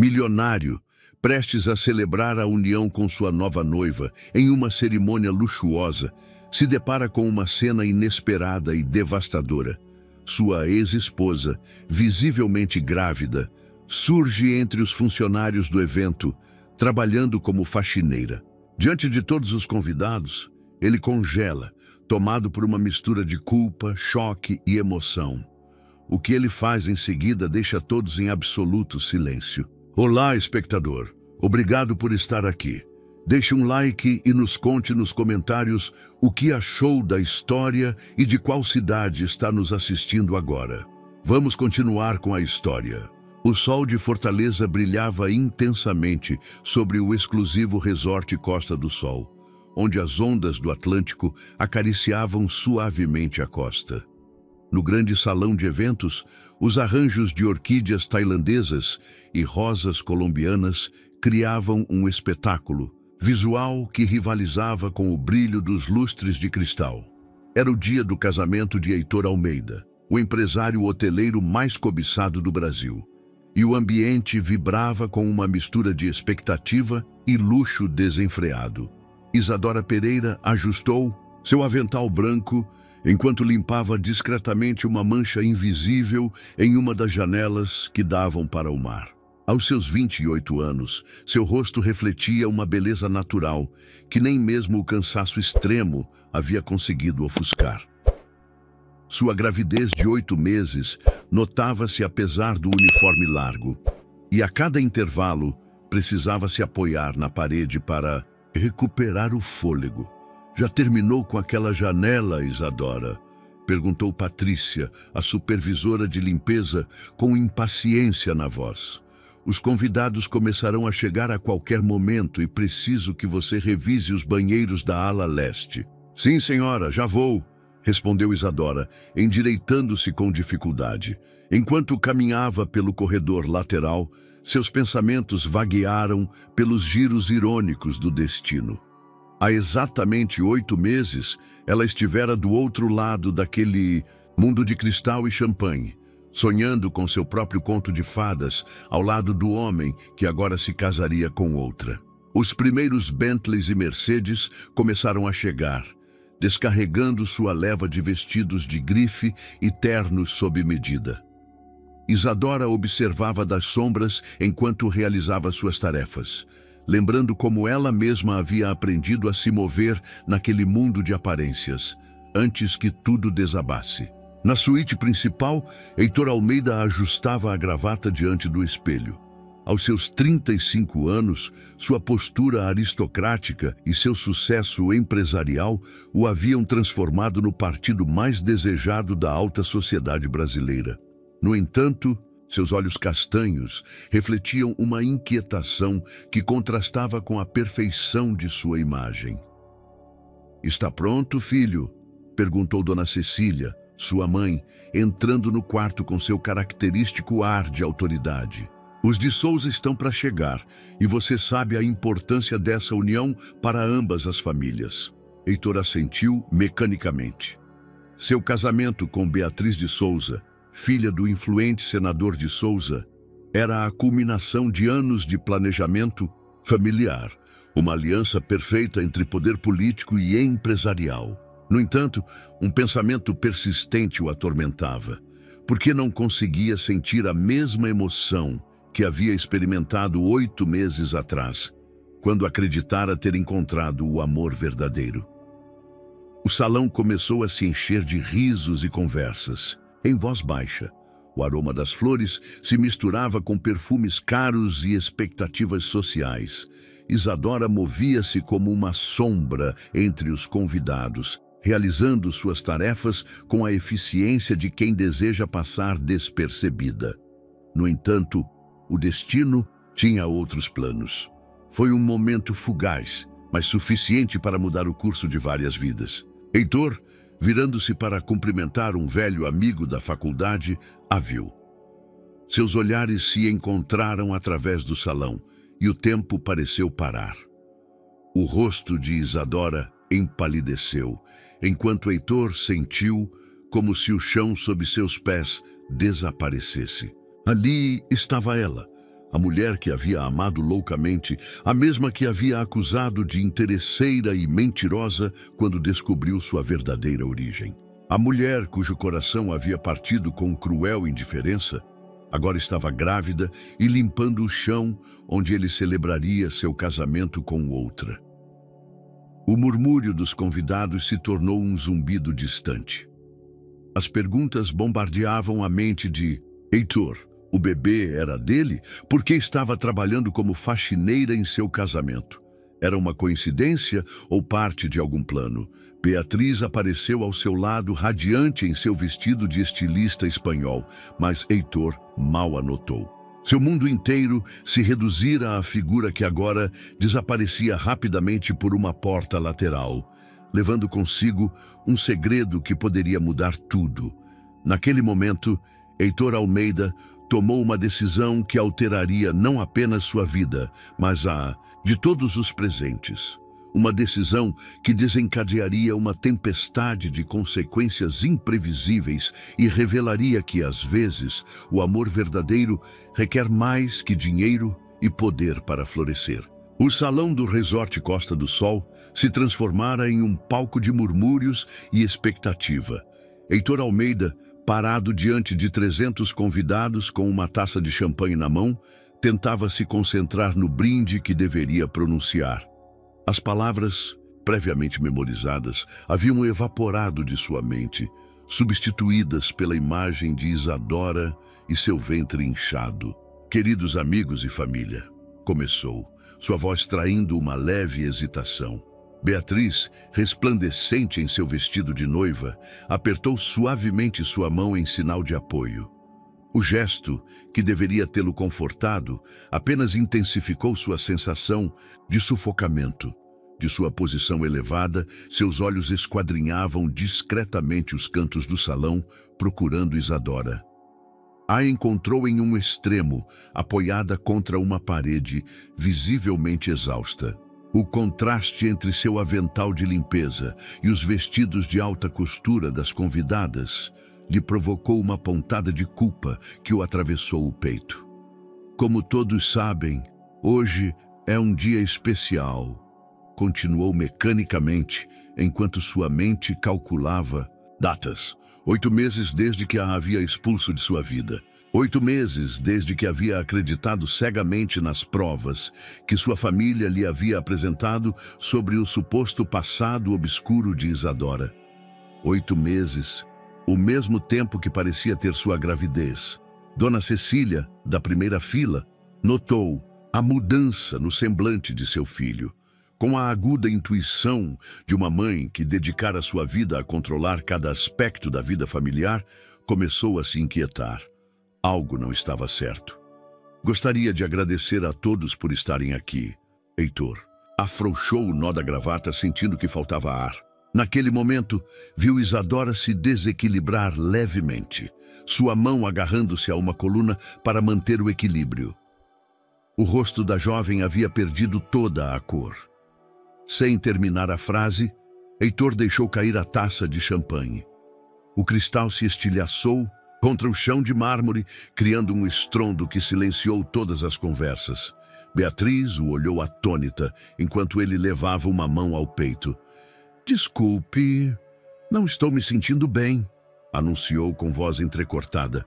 milionário, prestes a celebrar a união com sua nova noiva em uma cerimônia luxuosa, se depara com uma cena inesperada e devastadora. Sua ex-esposa, visivelmente grávida, surge entre os funcionários do evento, trabalhando como faxineira. Diante de todos os convidados, ele congela, tomado por uma mistura de culpa, choque e emoção. O que ele faz em seguida deixa todos em absoluto silêncio. Olá, espectador. Obrigado por estar aqui. Deixe um like e nos conte nos comentários o que achou da história e de qual cidade está nos assistindo agora. Vamos continuar com a história. O sol de Fortaleza brilhava intensamente sobre o exclusivo resort Costa do Sol, onde as ondas do Atlântico acariciavam suavemente a costa. No grande salão de eventos, os arranjos de orquídeas tailandesas e rosas colombianas criavam um espetáculo visual que rivalizava com o brilho dos lustres de cristal. Era o dia do casamento de Heitor Almeida, o empresário hoteleiro mais cobiçado do Brasil. E o ambiente vibrava com uma mistura de expectativa e luxo desenfreado. Isadora Pereira ajustou seu avental branco enquanto limpava discretamente uma mancha invisível em uma das janelas que davam para o mar. Aos seus 28 anos, seu rosto refletia uma beleza natural que nem mesmo o cansaço extremo havia conseguido ofuscar. Sua gravidez de 8 meses notava-se apesar do uniforme largo, e a cada intervalo precisava se apoiar na parede para recuperar o fôlego. Já terminou com aquela janela, Isadora? Perguntou Patrícia, a supervisora de limpeza, com impaciência na voz. Os convidados começarão a chegar a qualquer momento e preciso que você revise os banheiros da ala leste. Sim, senhora, já vou, respondeu Isadora, endireitando-se com dificuldade. Enquanto caminhava pelo corredor lateral, seus pensamentos vaguearam pelos giros irônicos do destino. Há exatamente 8 meses, ela estivera do outro lado daquele mundo de cristal e champanhe, sonhando com seu próprio conto de fadas, ao lado do homem que agora se casaria com outra. Os primeiros Bentleys e Mercedes começaram a chegar, descarregando sua leva de vestidos de grife e ternos sob medida. Isadora observava das sombras enquanto realizava suas tarefas, lembrando como ela mesma havia aprendido a se mover naquele mundo de aparências, antes que tudo desabasse. Na suíte principal, Heitor Almeida ajustava a gravata diante do espelho. Aos seus 35 anos, sua postura aristocrática e seu sucesso empresarial o haviam transformado no partido mais desejado da alta sociedade brasileira. No entanto, seus olhos castanhos refletiam uma inquietação que contrastava com a perfeição de sua imagem. "Está pronto, filho?" perguntou Dona Cecília, sua mãe, entrando no quarto com seu característico ar de autoridade. "Os de Souza estão para chegar, e você sabe a importância dessa união para ambas as famílias." Heitor assentiu mecanicamente. Seu casamento com Beatriz de Souza, filha do influente senador de Souza, era a culminação de anos de planejamento familiar, uma aliança perfeita entre poder político e empresarial. No entanto, um pensamento persistente o atormentava, porque não conseguia sentir a mesma emoção que havia experimentado 8 meses atrás, quando acreditara ter encontrado o amor verdadeiro. O salão começou a se encher de risos e conversas, em voz baixa. O aroma das flores se misturava com perfumes caros e expectativas sociais. Isadora movia-se como uma sombra entre os convidados, realizando suas tarefas com a eficiência de quem deseja passar despercebida. No entanto, o destino tinha outros planos. Foi um momento fugaz, mas suficiente para mudar o curso de várias vidas. Heitor, virando-se para cumprimentar um velho amigo da faculdade, a viu. Seus olhares se encontraram através do salão e o tempo pareceu parar. O rosto de Isadora empalideceu, enquanto Heitor sentiu como se o chão sob seus pés desaparecesse. Ali estava ela, A mulher que havia amado loucamente, a mesma que havia acusado de interesseira e mentirosa quando descobriu sua verdadeira origem. A mulher cujo coração havia partido com cruel indiferença, agora estava grávida e limpando o chão onde ele celebraria seu casamento com outra. O murmúrio dos convidados se tornou um zumbido distante. As perguntas bombardeavam a mente de Heitor. O bebê era dele porque estava trabalhando como faxineira em seu casamento. Era uma coincidência ou parte de algum plano? Beatriz apareceu ao seu lado, radiante em seu vestido de estilista espanhol, mas Heitor mal a notou. Seu mundo inteiro se reduzira à figura que agora desaparecia rapidamente por uma porta lateral, levando consigo um segredo que poderia mudar tudo. Naquele momento, Heitor Almeida tomou uma decisão que alteraria não apenas sua vida, mas a de todos os presentes. Uma decisão que desencadearia uma tempestade de consequências imprevisíveis e revelaria que, às vezes, o amor verdadeiro requer mais que dinheiro e poder para florescer. O salão do resort Costa do Sol se transformara em um palco de murmúrios e expectativa. Heitor Almeida, parado diante de 300 convidados com uma taça de champanhe na mão, tentava se concentrar no brinde que deveria pronunciar. As palavras, previamente memorizadas, haviam evaporado de sua mente, substituídas pela imagem de Isadora e seu ventre inchado. Queridos amigos e família, começou, sua voz traindo uma leve hesitação. Beatriz, resplandecente em seu vestido de noiva, apertou suavemente sua mão em sinal de apoio. O gesto, que deveria tê-lo confortado, apenas intensificou sua sensação de sufocamento. De sua posição elevada, seus olhos esquadrinhavam discretamente os cantos do salão, procurando Isadora. A encontrou em um extremo, apoiada contra uma parede, visivelmente exausta. O contraste entre seu avental de limpeza e os vestidos de alta costura das convidadas lhe provocou uma pontada de culpa que o atravessou o peito. Como todos sabem, hoje é um dia especial, continuou mecanicamente, enquanto sua mente calculava datas. 8 meses desde que a havia expulso de sua vida. 8 meses desde que havia acreditado cegamente nas provas que sua família lhe havia apresentado sobre o suposto passado obscuro de Isadora. 8 meses, o mesmo tempo que parecia ter sua gravidez. Dona Cecília, da primeira fila, notou a mudança no semblante de seu filho. Com a aguda intuição de uma mãe que dedicara sua vida a controlar cada aspecto da vida familiar, começou a se inquietar. Algo não estava certo. Gostaria de agradecer a todos por estarem aqui. Heitor afrouxou o nó da gravata, sentindo que faltava ar. Naquele momento, viu Isadora se desequilibrar levemente, sua mão agarrando-se a uma coluna para manter o equilíbrio. O rosto da jovem havia perdido toda a cor. Sem terminar a frase, Heitor deixou cair a taça de champanhe. O cristal se estilhaçou contra o chão de mármore, criando um estrondo que silenciou todas as conversas. Beatriz o olhou atônita, enquanto ele levava uma mão ao peito. "Desculpe, não estou me sentindo bem", anunciou com voz entrecortada.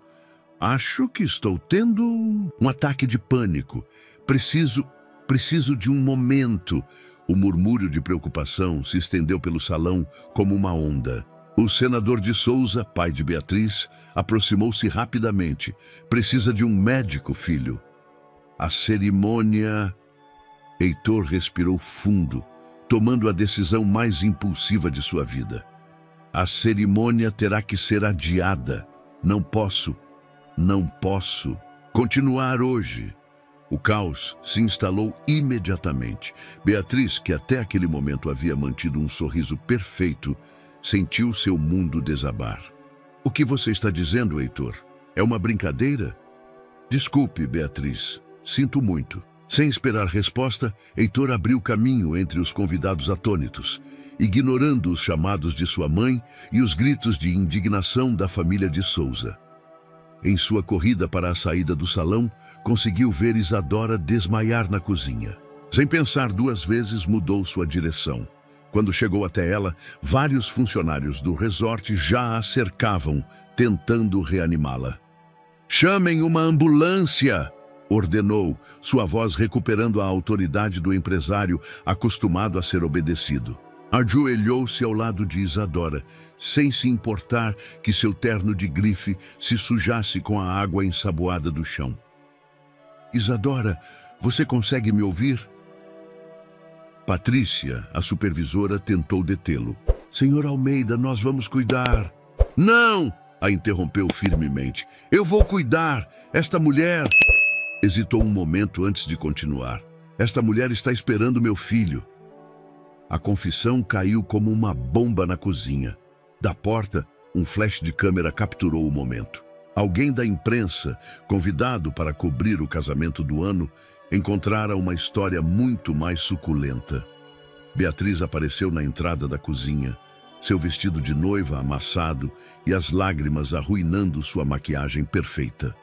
"Acho que estou tendo um ataque de pânico. Preciso de um momento." O murmúrio de preocupação se estendeu pelo salão como uma onda. O senador de Souza, pai de Beatriz, aproximou-se rapidamente. "Precisa de um médico, filho." A cerimônia... Heitor respirou fundo, tomando a decisão mais impulsiva de sua vida. "A cerimônia terá que ser adiada. Não posso continuar hoje." O caos se instalou imediatamente. Beatriz, que até aquele momento havia mantido um sorriso perfeito, sentiu seu mundo desabar. "O que você está dizendo, Heitor? É uma brincadeira?" "Desculpe, Beatriz. Sinto muito." Sem esperar resposta, Heitor abriu caminho entre os convidados atônitos, ignorando os chamados de sua mãe e os gritos de indignação da família de Souza. Em sua corrida para a saída do salão, conseguiu ver Isadora desmaiar na cozinha. Sem pensar duas vezes, mudou sua direção. Quando chegou até ela, vários funcionários do resort já a cercavam, tentando reanimá-la. "Chamem uma ambulância!" ordenou, sua voz recuperando a autoridade do empresário, acostumado a ser obedecido. Ajoelhou-se ao lado de Isadora, sem se importar que seu terno de grife se sujasse com a água ensaboada do chão. "Isadora, você consegue me ouvir?" Patrícia, a supervisora, tentou detê-lo. "Senhor Almeida, nós vamos cuidar." "Não!" a interrompeu firmemente. "Eu vou cuidar. Esta mulher..." Hesitou um momento antes de continuar. "Esta mulher está esperando meu filho." A confissão caiu como uma bomba na cozinha. Da porta, um flash de câmera capturou o momento. Alguém da imprensa, convidado para cobrir o casamento do ano, encontrara uma história muito mais suculenta. Beatriz apareceu na entrada da cozinha, seu vestido de noiva amassado e as lágrimas arruinando sua maquiagem perfeita.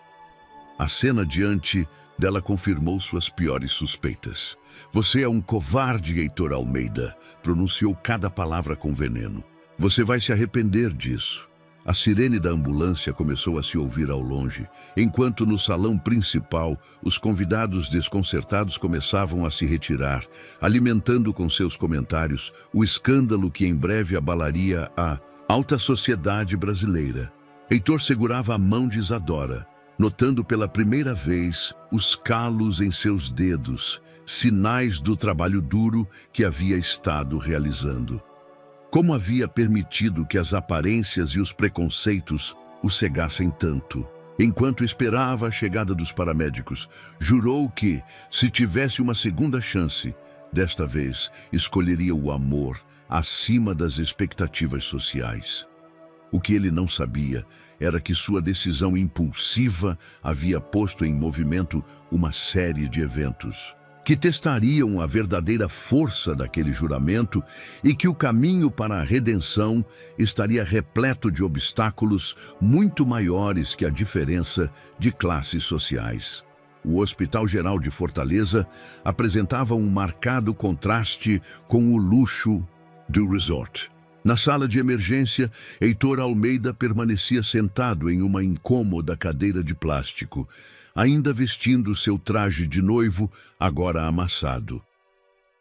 A cena diante dela confirmou suas piores suspeitas. "Você é um covarde, Heitor Almeida", pronunciou cada palavra com veneno. "Você vai se arrepender disso." A sirene da ambulância começou a se ouvir ao longe, enquanto no salão principal os convidados desconcertados começavam a se retirar, alimentando com seus comentários o escândalo que em breve abalaria a alta sociedade brasileira. Heitor segurava a mão de Isadora, notando pela primeira vez os calos em seus dedos, sinais do trabalho duro que havia estado realizando. Como havia permitido que as aparências e os preconceitos o cegassem tanto? Enquanto esperava a chegada dos paramédicos, jurou que, se tivesse uma segunda chance, desta vez escolheria o amor acima das expectativas sociais. O que ele não sabia era que sua decisão impulsiva havia posto em movimento uma série de eventos que testariam a verdadeira força daquele juramento e que o caminho para a redenção estaria repleto de obstáculos muito maiores que a diferença de classes sociais. O Hospital Geral de Fortaleza apresentava um marcado contraste com o luxo do resort. Na sala de emergência, Heitor Almeida permanecia sentado em uma incômoda cadeira de plástico, ainda vestindo seu traje de noivo, agora amassado.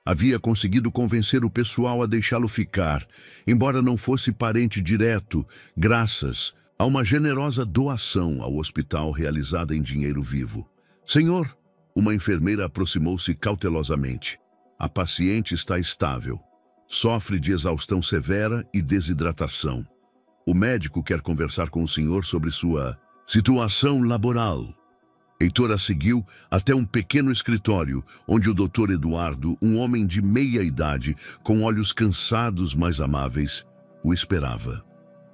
Havia conseguido convencer o pessoal a deixá-lo ficar, embora não fosse parente direto, graças a uma generosa doação ao hospital realizada em dinheiro vivo. "Senhor", uma enfermeira aproximou-se cautelosamente. "A paciente está estável. Sofre de exaustão severa e desidratação. O médico quer conversar com o senhor sobre sua situação laboral." Heitor a seguiu até um pequeno escritório, onde o Dr. Eduardo, um homem de meia idade, com olhos cansados mas amáveis, o esperava.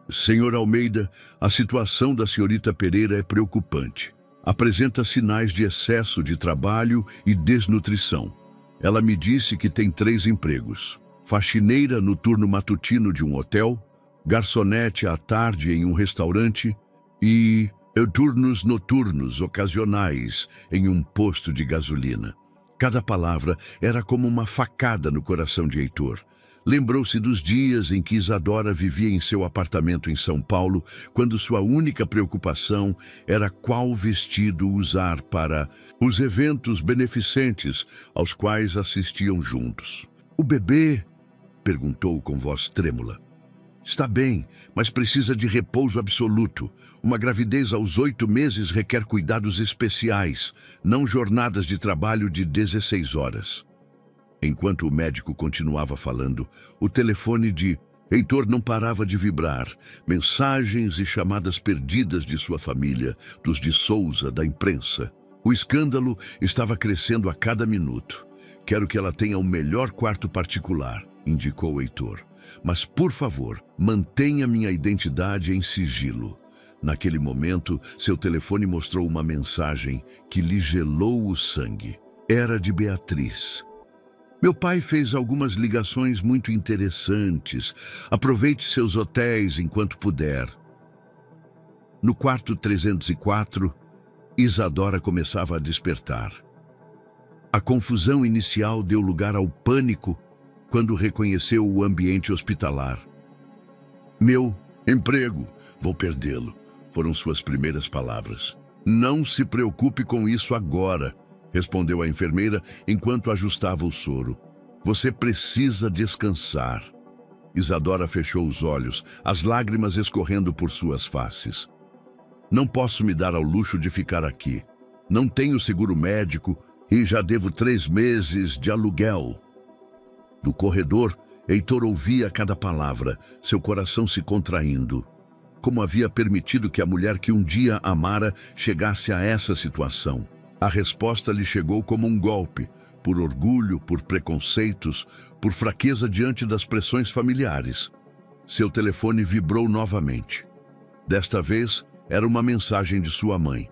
"Senhor Almeida, a situação da senhorita Pereira é preocupante. Apresenta sinais de excesso de trabalho e desnutrição. Ela me disse que tem 3 empregos: faxineira no turno matutino de um hotel, garçonete à tarde em um restaurante e turnos noturnos ocasionais em um posto de gasolina." Cada palavra era como uma facada no coração de Heitor. Lembrou-se dos dias em que Isadora vivia em seu apartamento em São Paulo, quando sua única preocupação era qual vestido usar para os eventos beneficentes aos quais assistiam juntos. "O bebê?" perguntou com voz trêmula. "Está bem, mas precisa de repouso absoluto. Uma gravidez aos 8 meses requer cuidados especiais, não jornadas de trabalho de 16 horas. Enquanto o médico continuava falando, o telefone de Heitor não parava de vibrar. Mensagens e chamadas perdidas de sua família, dos de Souza, da imprensa. O escândalo estava crescendo a cada minuto. "Quero que ela tenha o melhor quarto particular", indicou Heitor. "Mas, por favor, mantenha minha identidade em sigilo." Naquele momento, seu telefone mostrou uma mensagem que lhe gelou o sangue. Era de Beatriz. "Meu pai fez algumas ligações muito interessantes. Aproveite seus hotéis enquanto puder." No quarto 304, Isadora começava a despertar. A confusão inicial deu lugar ao pânico quando reconheceu o ambiente hospitalar. "Meu emprego, vou perdê-lo", foram suas primeiras palavras. "Não se preocupe com isso agora", respondeu a enfermeira enquanto ajustava o soro. "Você precisa descansar." Isadora fechou os olhos, as lágrimas escorrendo por suas faces. "Não posso me dar ao luxo de ficar aqui. Não tenho seguro médico e já devo 3 meses de aluguel." Do corredor, Heitor ouvia cada palavra, seu coração se contraindo. Como havia permitido que a mulher que um dia amara chegasse a essa situação? A resposta lhe chegou como um golpe, por orgulho, por preconceitos, por fraqueza diante das pressões familiares. Seu telefone vibrou novamente. Desta vez, era uma mensagem de sua mãe.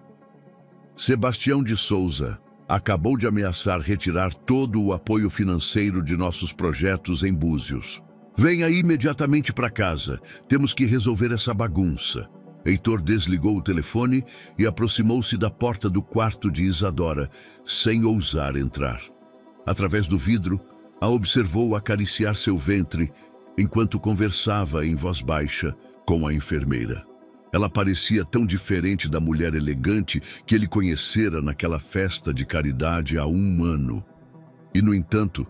"Sebastião de Souza acabou de ameaçar retirar todo o apoio financeiro de nossos projetos em Búzios. Venha imediatamente para casa. Temos que resolver essa bagunça." Heitor desligou o telefone e aproximou-se da porta do quarto de Isadora, sem ousar entrar. Através do vidro, a observou acariciar seu ventre enquanto conversava em voz baixa com a enfermeira. Ela parecia tão diferente da mulher elegante que ele conhecera naquela festa de caridade há 1 ano. E, no entanto,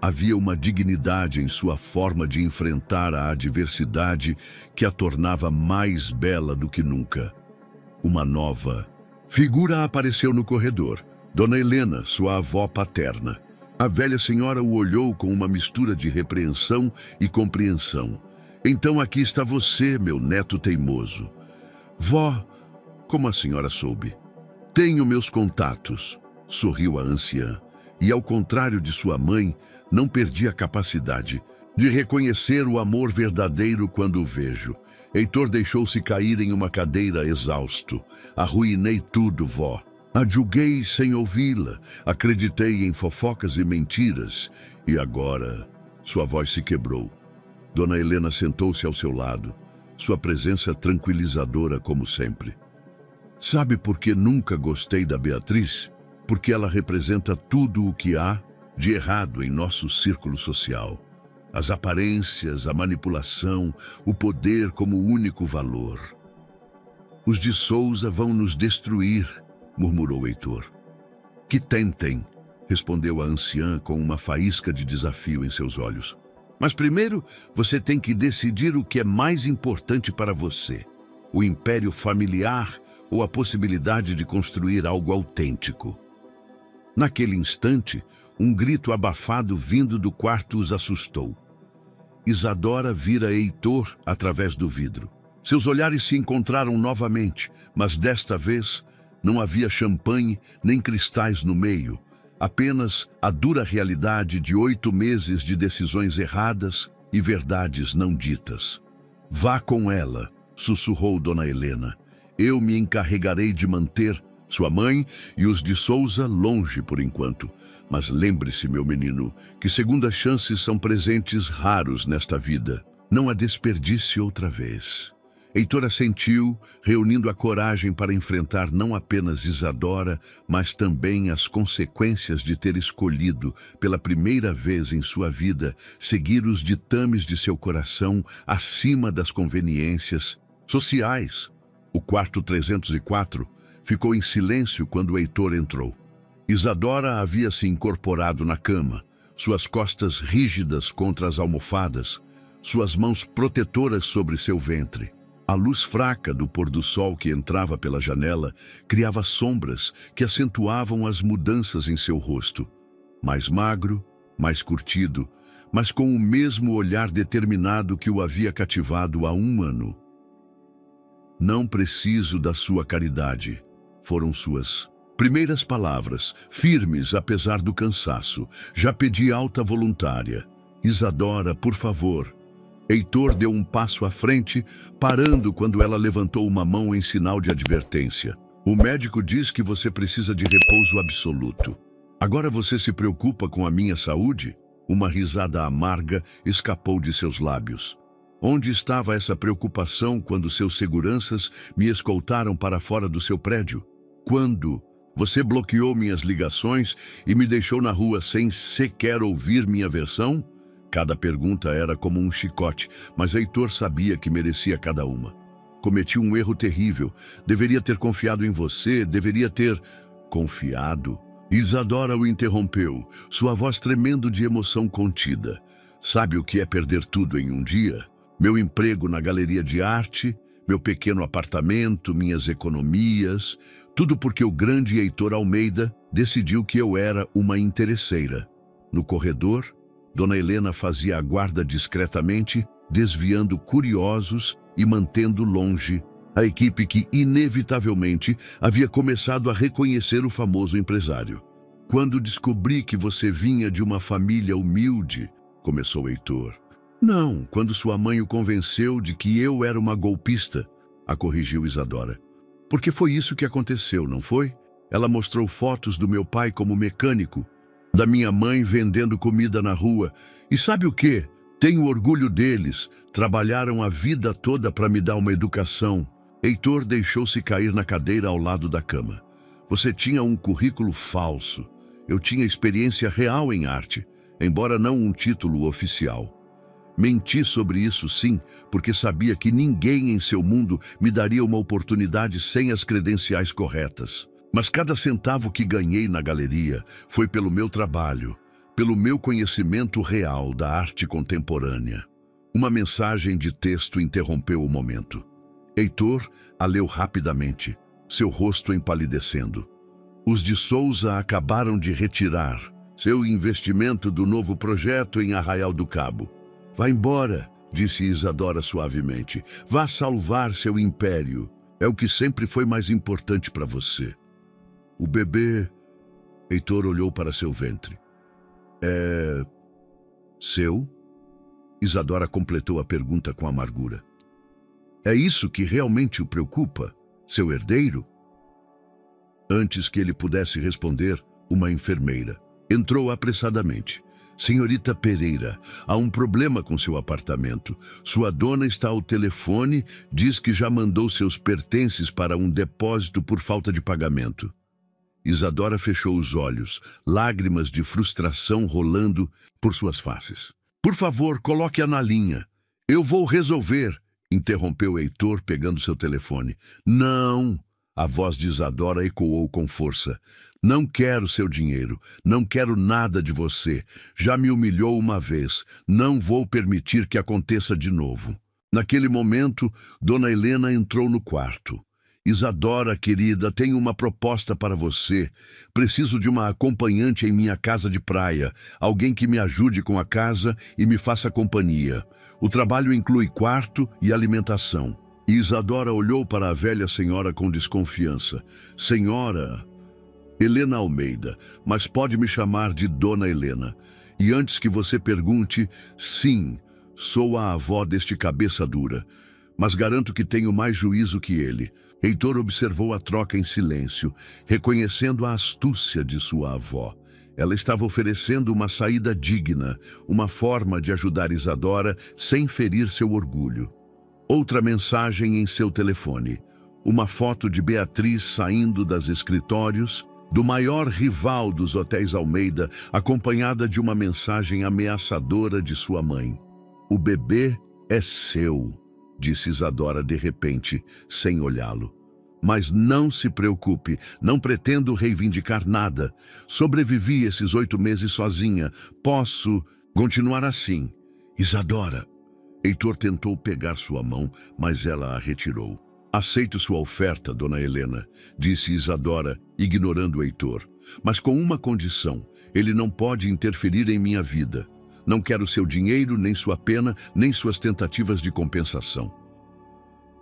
havia uma dignidade em sua forma de enfrentar a adversidade que a tornava mais bela do que nunca. Uma nova figura apareceu no corredor. Dona Helena, sua avó paterna. A velha senhora o olhou com uma mistura de repreensão e compreensão. "Então aqui está você, meu neto teimoso." "Vó, como a senhora soube?" "Tenho meus contatos", sorriu a anciã. E, ao contrário de sua mãe, não perdi a capacidade de reconhecer o amor verdadeiro quando o vejo. Heitor deixou-se cair em uma cadeira exausto. "Arruinei tudo, vó. Adjuguei sem ouvi-la. Acreditei em fofocas e mentiras. E agora..." Sua voz se quebrou. Dona Helena sentou-se ao seu lado, sua presença tranquilizadora como sempre. "Sabe por que nunca gostei da Beatriz? Porque ela representa tudo o que há de errado em nosso círculo social. As aparências, a manipulação, o poder como único valor." "Os de Souza vão nos destruir", murmurou Heitor. "Que tentem", respondeu a anciã com uma faísca de desafio em seus olhos. "Mas primeiro você tem que decidir o que é mais importante para você: o império familiar ou a possibilidade de construir algo autêntico." Naquele instante, um grito abafado vindo do quarto os assustou. Isadora vira Heitor através do vidro. Seus olhares se encontraram novamente, mas desta vez não havia champanhe nem cristais no meio, apenas a dura realidade de 8 meses de decisões erradas e verdades não ditas. "Vá com ela", sussurrou Dona Helena. "Eu me encarregarei de manter sua mãe e os de Souza longe por enquanto. Mas lembre-se, meu menino, que segundas chances são presentes raros nesta vida. Não a desperdice outra vez." Heitor assentiu, reunindo a coragem para enfrentar não apenas Isadora, mas também as consequências de ter escolhido, pela primeira vez em sua vida, seguir os ditames de seu coração acima das conveniências sociais. O quarto 304 ficou em silêncio quando Heitor entrou. Isadora havia se incorporado na cama, suas costas rígidas contra as almofadas, suas mãos protetoras sobre seu ventre. A luz fraca do pôr-do-sol que entrava pela janela criava sombras que acentuavam as mudanças em seu rosto. Mais magro, mais curtido, mas com o mesmo olhar determinado que o havia cativado há 1 ano. "Não preciso da sua caridade", foram suas primeiras palavras, firmes apesar do cansaço. "Já pedi alta voluntária. Isadora, por favor." Heitor deu um passo à frente, parando quando ela levantou uma mão em sinal de advertência. "O médico diz que você precisa de repouso absoluto. Agora você se preocupa com a minha saúde?" Uma risada amarga escapou de seus lábios. Onde estava essa preocupação quando seus seguranças me escoltaram para fora do seu prédio? Quando você bloqueou minhas ligações e me deixou na rua sem sequer ouvir minha versão? Cada pergunta era como um chicote, mas Heitor sabia que merecia cada uma. Cometi um erro terrível. Deveria ter confiado em você, deveria ter... Confiado? Isadora o interrompeu, sua voz tremendo de emoção contida. Sabe o que é perder tudo em um dia? Meu emprego na galeria de arte, meu pequeno apartamento, minhas economias, tudo porque o grande Heitor Almeida decidiu que eu era uma interesseira. No corredor, Dona Helena fazia a guarda discretamente, desviando curiosos e mantendo longe a equipe que, inevitavelmente, havia começado a reconhecer o famoso empresário. Quando descobri que você vinha de uma família humilde, começou Heitor. Não, quando sua mãe o convenceu de que eu era uma golpista, a corrigiu Isadora. Porque foi isso que aconteceu, não foi? Ela mostrou fotos do meu pai como mecânico, da minha mãe vendendo comida na rua. E sabe o quê? Tenho orgulho deles. Trabalharam a vida toda para me dar uma educação. Heitor deixou-se cair na cadeira ao lado da cama. Você tinha um currículo falso. Eu tinha experiência real em arte, embora não um título oficial. Menti sobre isso, sim, porque sabia que ninguém em seu mundo me daria uma oportunidade sem as credenciais corretas. Mas cada centavo que ganhei na galeria foi pelo meu trabalho, pelo meu conhecimento real da arte contemporânea. Uma mensagem de texto interrompeu o momento. Heitor a leu rapidamente, seu rosto empalidecendo. Os de Souza acabaram de retirar seu investimento do novo projeto em Arraial do Cabo. Vá embora, disse Isadora suavemente. Vá salvar seu império. É o que sempre foi mais importante para você. O bebê... Heitor olhou para seu ventre. É... seu? Isadora completou a pergunta com amargura. É isso que realmente o preocupa? Seu herdeiro? Antes que ele pudesse responder, uma enfermeira entrou apressadamente. Senhorita Pereira, há um problema com seu apartamento. Sua dona está ao telefone, diz que já mandou seus pertences para um depósito por falta de pagamento. Isadora fechou os olhos, lágrimas de frustração rolando por suas faces. Por favor, coloque-a na linha. Eu vou resolver, interrompeu Heitor pegando seu telefone. Não! A voz de Isadora ecoou com força. Não quero seu dinheiro, não quero nada de você. Já me humilhou uma vez, não vou permitir que aconteça de novo. Naquele momento, Dona Helena entrou no quarto. Isadora, querida, tenho uma proposta para você. Preciso de uma acompanhante em minha casa de praia, alguém que me ajude com a casa e me faça companhia. O trabalho inclui quarto e alimentação. Isadora olhou para a velha senhora com desconfiança. Senhora... Helena Almeida, mas pode me chamar de Dona Helena. E antes que você pergunte, sim, sou a avó deste cabeça dura. Mas garanto que tenho mais juízo que ele. Heitor observou a troca em silêncio, reconhecendo a astúcia de sua avó. Ela estava oferecendo uma saída digna, uma forma de ajudar Isadora sem ferir seu orgulho. Outra mensagem em seu telefone. Uma foto de Beatriz saindo das escritórios do maior rival dos hotéis Almeida, acompanhada de uma mensagem ameaçadora de sua mãe. O bebê é seu, disse Isadora de repente, sem olhá-lo. Mas não se preocupe, não pretendo reivindicar nada. Sobrevivi esses 8 meses sozinha. Posso continuar assim. Isadora. Heitor tentou pegar sua mão, mas ela a retirou. Aceito sua oferta, Dona Helena, disse Isadora, ignorando Heitor. Mas com uma condição, ele não pode interferir em minha vida. Não quero seu dinheiro, nem sua pena, nem suas tentativas de compensação.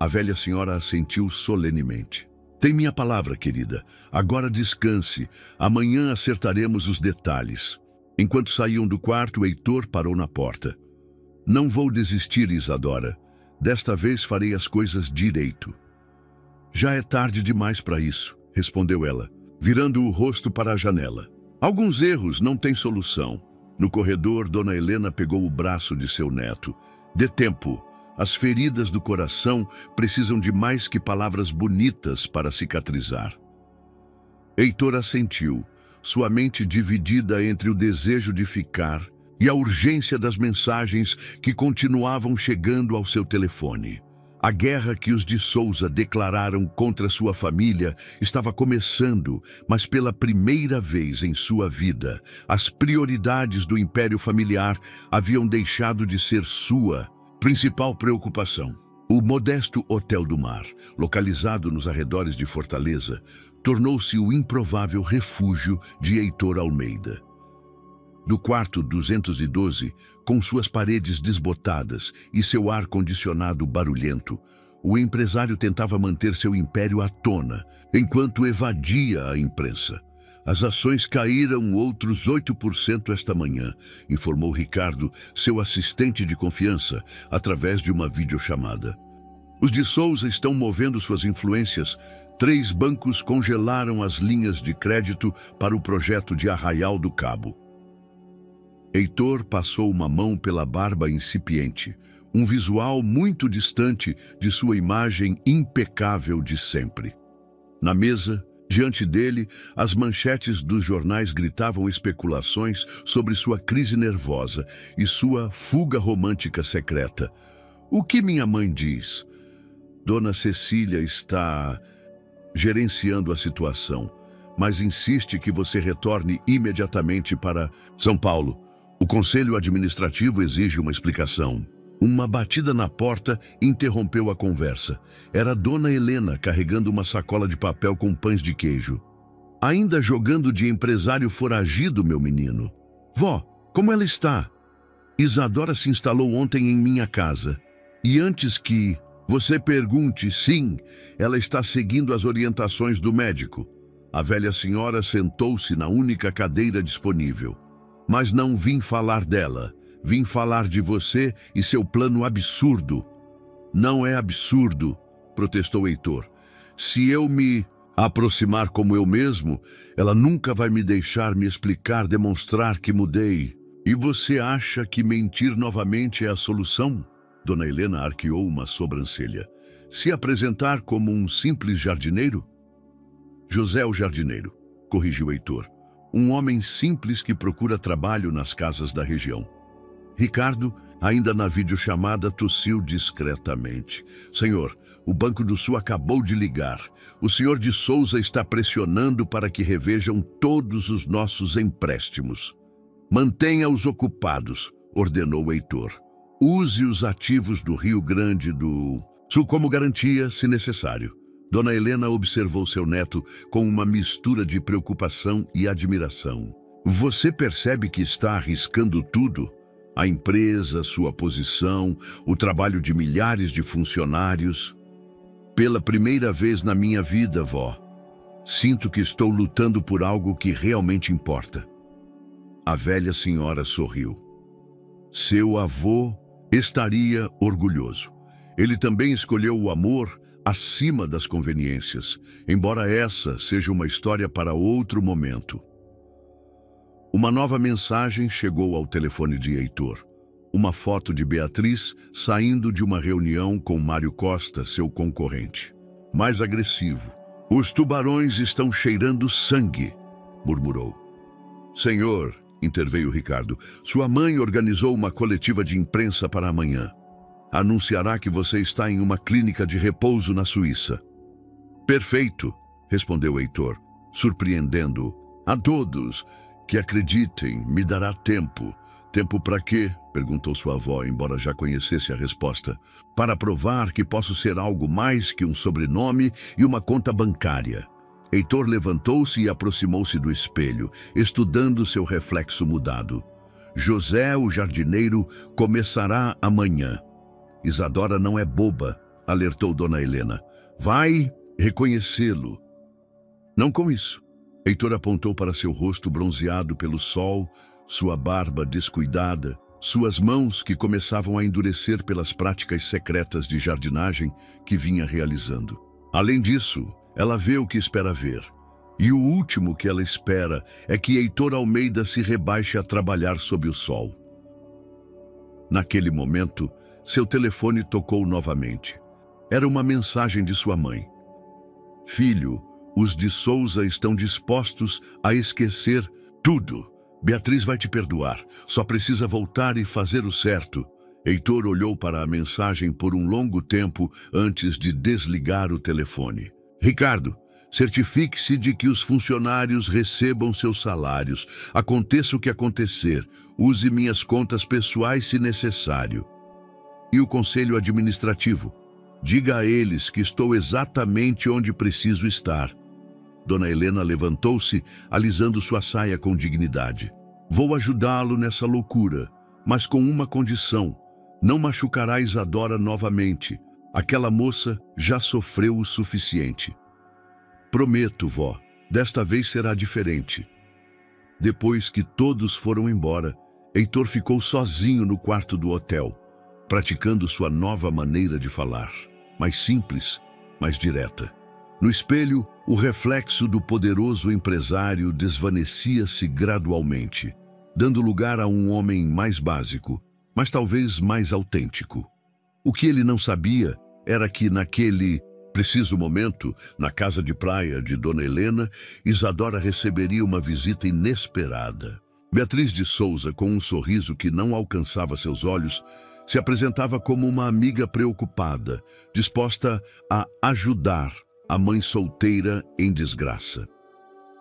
A velha senhora assentiu solenemente. Tem minha palavra, querida. Agora descanse. Amanhã acertaremos os detalhes. Enquanto saíam do quarto, Heitor parou na porta. Não vou desistir, Isadora. Desta vez farei as coisas direito. Já é tarde demais para isso, respondeu ela, virando o rosto para a janela. Alguns erros não têm solução. No corredor, Dona Helena pegou o braço de seu neto. Dê tempo. As feridas do coração precisam de mais que palavras bonitas para cicatrizar. Heitor assentiu, sua mente dividida entre o desejo de ficar e a urgência das mensagens que continuavam chegando ao seu telefone. A guerra que os de Souza declararam contra sua família estava começando, mas pela primeira vez em sua vida, as prioridades do império familiar haviam deixado de ser sua principal preocupação. O modesto Hotel do Mar, localizado nos arredores de Fortaleza, tornou-se o improvável refúgio de Heitor Almeida. Do quarto 212, com suas paredes desbotadas e seu ar-condicionado barulhento, o empresário tentava manter seu império à tona, enquanto evadia a imprensa. As ações caíram outros 8% esta manhã, informou Ricardo, seu assistente de confiança, através de uma videochamada. Os de Souza estão movendo suas influências. 3 bancos congelaram as linhas de crédito para o projeto de Arraial do Cabo. Heitor passou uma mão pela barba incipiente, um visual muito distante de sua imagem impecável de sempre. Na mesa, diante dele, as manchetes dos jornais gritavam especulações sobre sua crise nervosa e sua fuga romântica secreta. O que minha mãe diz? Dona Cecília está gerenciando a situação, mas insiste que você retorne imediatamente para São Paulo. O Conselho Administrativo exige uma explicação. Uma batida na porta interrompeu a conversa. Era Dona Helena carregando uma sacola de papel com pães de queijo. Ainda jogando de empresário foragido, meu menino. Vó, como ela está? Isadora se instalou ontem em minha casa. E antes que você pergunte, sim, ela está seguindo as orientações do médico. A velha senhora sentou-se na única cadeira disponível. Mas não vim falar dela. Vim falar de você e seu plano absurdo. Não é absurdo, protestou Heitor. Se eu me aproximar como eu mesmo, ela nunca vai me deixar me explicar, demonstrar que mudei. E você acha que mentir novamente é a solução? Dona Helena arqueou uma sobrancelha. Se apresentar como um simples jardineiro? José o jardineiro, corrigiu Heitor. Um homem simples que procura trabalho nas casas da região. Ricardo, ainda na videochamada, tossiu discretamente. Senhor, o Banco do Sul acabou de ligar. O senhor de Souza está pressionando para que revejam todos os nossos empréstimos. Mantenha-os ocupados, ordenou Heitor. Use os ativos do Rio Grande do Sul como garantia, se necessário. Dona Helena observou seu neto com uma mistura de preocupação e admiração. Você percebe que está arriscando tudo? A empresa, sua posição, o trabalho de milhares de funcionários. Pela primeira vez na minha vida, vó, sinto que estou lutando por algo que realmente importa. A velha senhora sorriu. Seu avô estaria orgulhoso. Ele também escolheu o amor acima das conveniências, embora essa seja uma história para outro momento. Uma nova mensagem chegou ao telefone de Heitor. Uma foto de Beatriz saindo de uma reunião com Mário Costa, seu concorrente. Mais agressivo. Os tubarões estão cheirando sangue, murmurou. Senhor, interveio Ricardo, sua mãe organizou uma coletiva de imprensa para amanhã. Anunciará que você está em uma clínica de repouso na Suíça. Perfeito, respondeu Heitor, surpreendendo. A todos que acreditem, me dará tempo. Tempo para quê? Perguntou sua avó, embora já conhecesse a resposta. Para provar que posso ser algo mais que um sobrenome e uma conta bancária. Heitor levantou-se e aproximou-se do espelho, estudando seu reflexo mudado. José, o jardineiro, começará amanhã. Isadora não é boba, alertou Dona Helena. Vai reconhecê-lo. Não com isso. Heitor apontou para seu rosto bronzeado pelo sol, sua barba descuidada, suas mãos que começavam a endurecer pelas práticas secretas de jardinagem que vinha realizando. Além disso, ela vê o que espera ver. E o último que ela espera é que Heitor Almeida se rebaixe a trabalhar sob o sol. Naquele momento, seu telefone tocou novamente. Era uma mensagem de sua mãe. Filho, os de Souza estão dispostos a esquecer tudo. Beatriz vai te perdoar. Só precisa voltar e fazer o certo. Heitor olhou para a mensagem por um longo tempo antes de desligar o telefone. Ricardo, certifique-se de que os funcionários recebam seus salários. Aconteça o que acontecer, use minhas contas pessoais se necessário. E o conselho administrativo? Diga a eles que estou exatamente onde preciso estar. Dona Helena levantou-se, alisando sua saia com dignidade. Vou ajudá-lo nessa loucura, mas com uma condição. Não machucará Isadora novamente. Aquela moça já sofreu o suficiente. Prometo, vó, desta vez será diferente. Depois que todos foram embora, Heitor ficou sozinho no quarto do hotel, praticando sua nova maneira de falar, mais simples, mais direta. No espelho, o reflexo do poderoso empresário desvanecia-se gradualmente, dando lugar a um homem mais básico, mas talvez mais autêntico. O que ele não sabia era que naquele preciso momento, na casa de praia de Dona Helena, Isadora receberia uma visita inesperada. Beatriz de Souza, com um sorriso que não alcançava seus olhos, se apresentava como uma amiga preocupada, disposta a ajudar a mãe solteira em desgraça.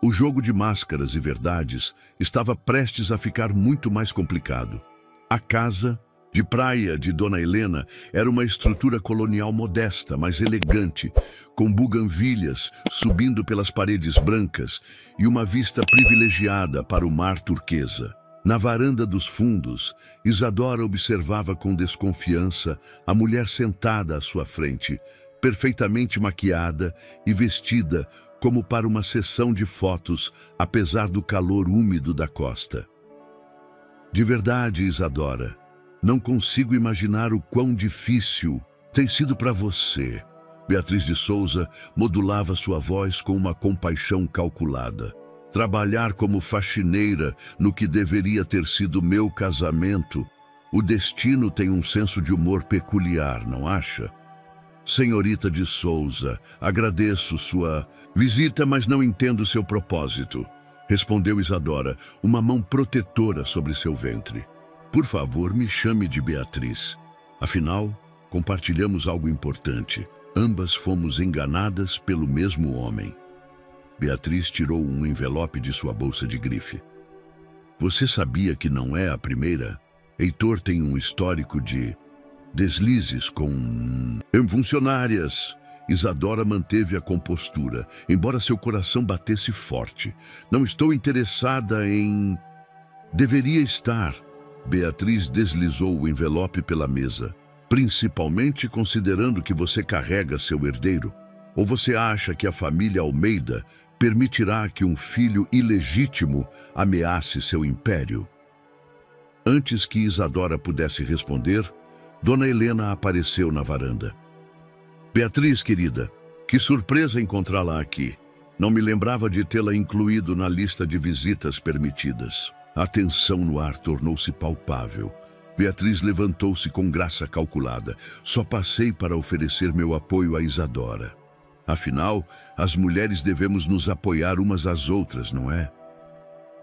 O jogo de máscaras e verdades estava prestes a ficar muito mais complicado. A casa de praia de Dona Helena era uma estrutura colonial modesta, mas elegante, com buganvílias subindo pelas paredes brancas e uma vista privilegiada para o mar turquesa. Na varanda dos fundos, Isadora observava com desconfiança a mulher sentada à sua frente, perfeitamente maquiada e vestida como para uma sessão de fotos, apesar do calor úmido da costa. De verdade, Isadora, não consigo imaginar o quão difícil tem sido para você. Beatriz de Souza modulava sua voz com uma compaixão calculada. Trabalhar como faxineira no que deveria ter sido meu casamento. O destino tem um senso de humor peculiar, não acha? Senhorita de Souza, agradeço sua visita, mas não entendo seu propósito, respondeu Isadora, uma mão protetora sobre seu ventre. Por favor, me chame de Beatriz. Afinal, compartilhamos algo importante. Ambas fomos enganadas pelo mesmo homem. Beatriz tirou um envelope de sua bolsa de grife. Você sabia que não é a primeira? Heitor tem um histórico de deslizes com funcionárias. Isadora manteve a compostura, embora seu coração batesse forte. Não estou interessada em... Deveria estar. Beatriz deslizou o envelope pela mesa. Principalmente considerando que você carrega seu herdeiro. Ou você acha que a família Almeida permitirá que um filho ilegítimo ameace seu império? Antes que Isadora pudesse responder, Dona Helena apareceu na varanda. Beatriz, querida, que surpresa encontrá-la aqui. Não me lembrava de tê-la incluído na lista de visitas permitidas. A tensão no ar tornou-se palpável. Beatriz levantou-se com graça calculada. Só passei para oferecer meu apoio a Isadora. Afinal, as mulheres devemos nos apoiar umas às outras, não é?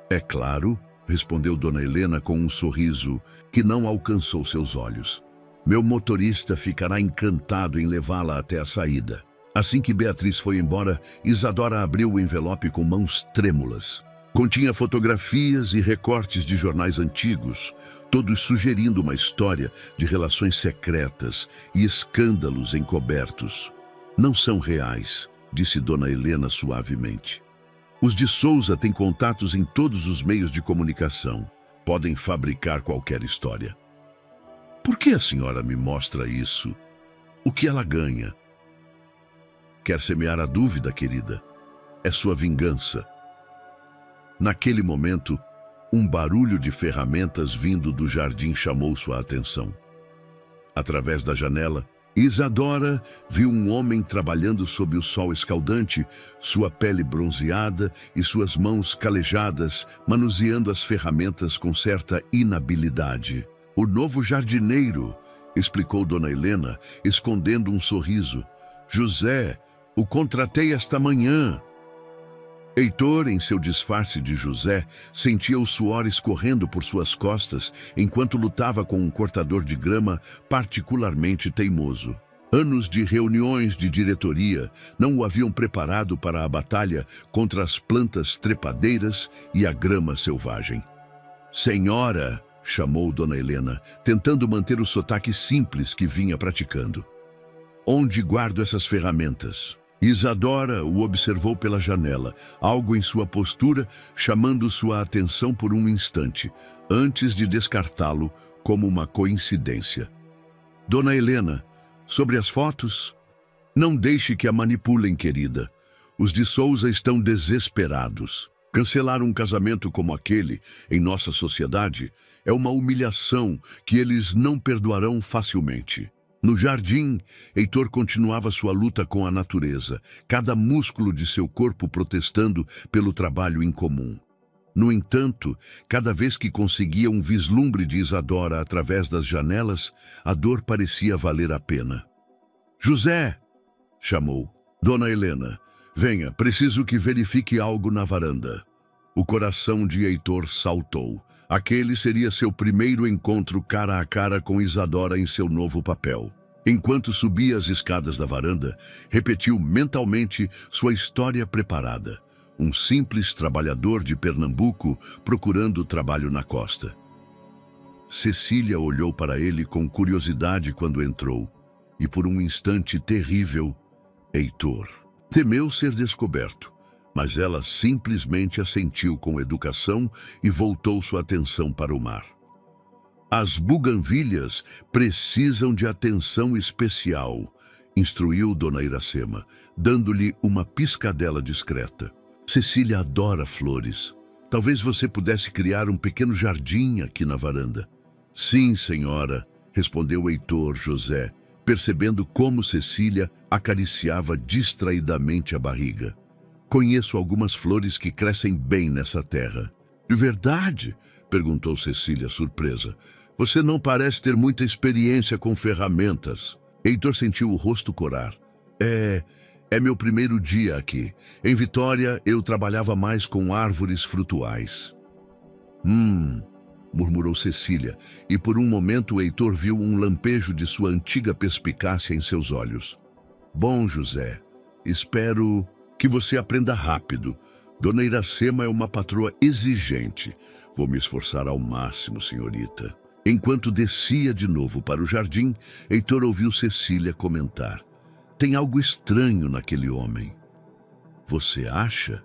É claro, respondeu Dona Helena com um sorriso que não alcançou seus olhos. Meu motorista ficará encantado em levá-la até a saída. Assim que Beatriz foi embora, Isadora abriu o envelope com mãos trêmulas. Continha fotografias e recortes de jornais antigos, todos sugerindo uma história de relações secretas e escândalos encobertos. Não são reais, disse Dona Helena suavemente. Os de Souza têm contatos em todos os meios de comunicação. Podem fabricar qualquer história. Por que a senhora me mostra isso? O que ela ganha? Quer semear a dúvida, querida? É sua vingança. Naquele momento, um barulho de ferramentas vindo do jardim chamou sua atenção. Através da janela, Isadora viu um homem trabalhando sob o sol escaldante, sua pele bronzeada e suas mãos calejadas, manuseando as ferramentas com certa inabilidade. O novo jardineiro, explicou Dona Helena, escondendo um sorriso. José, o contratei esta manhã. Heitor, em seu disfarce de José, sentia o suor escorrendo por suas costas enquanto lutava com um cortador de grama particularmente teimoso. Anos de reuniões de diretoria não o haviam preparado para a batalha contra as plantas trepadeiras e a grama selvagem. Senhora, chamou Dona Helena, tentando manter o sotaque simples que vinha praticando. Onde guardo essas ferramentas? Isadora o observou pela janela, algo em sua postura chamando sua atenção por um instante, antes de descartá-lo como uma coincidência. Dona Helena, sobre as fotos? Não deixe que a manipulem, querida. Os de Souza estão desesperados. Cancelar um casamento como aquele, em nossa sociedade, é uma humilhação que eles não perdoarão facilmente. No jardim, Heitor continuava sua luta com a natureza, cada músculo de seu corpo protestando pelo trabalho incomum. No entanto, cada vez que conseguia um vislumbre de Isadora através das janelas, a dor parecia valer a pena. José! Chamou. Dona Helena, venha, preciso que verifique algo na varanda. O coração de Heitor saltou. Aquele seria seu primeiro encontro cara a cara com Isadora em seu novo papel. Enquanto subia as escadas da varanda, repetiu mentalmente sua história preparada. Um simples trabalhador de Pernambuco procurando trabalho na costa. Cecília olhou para ele com curiosidade quando entrou, e por um instante terrível, Heitor temeu ser descoberto. Mas ela simplesmente assentiu com educação e voltou sua atenção para o mar. As buganvílias precisam de atenção especial, instruiu Dona Iracema, dando-lhe uma piscadela discreta. Cecília adora flores. Talvez você pudesse criar um pequeno jardim aqui na varanda. Sim, senhora, respondeu Heitor José, percebendo como Cecília acariciava distraidamente a barriga. Conheço algumas flores que crescem bem nessa terra. De verdade? Perguntou Cecília, surpresa. Você não parece ter muita experiência com ferramentas. Heitor sentiu o rosto corar. É meu primeiro dia aqui. Em Vitória, eu trabalhava mais com árvores frutuais. Murmurou Cecília, e por um momento Heitor viu um lampejo de sua antiga perspicácia em seus olhos. Bom, José, espero que você aprenda rápido. Dona Iracema é uma patroa exigente. Vou me esforçar ao máximo, senhorita. Enquanto descia de novo para o jardim, Heitor ouviu Cecília comentar. Tem algo estranho naquele homem. Você acha?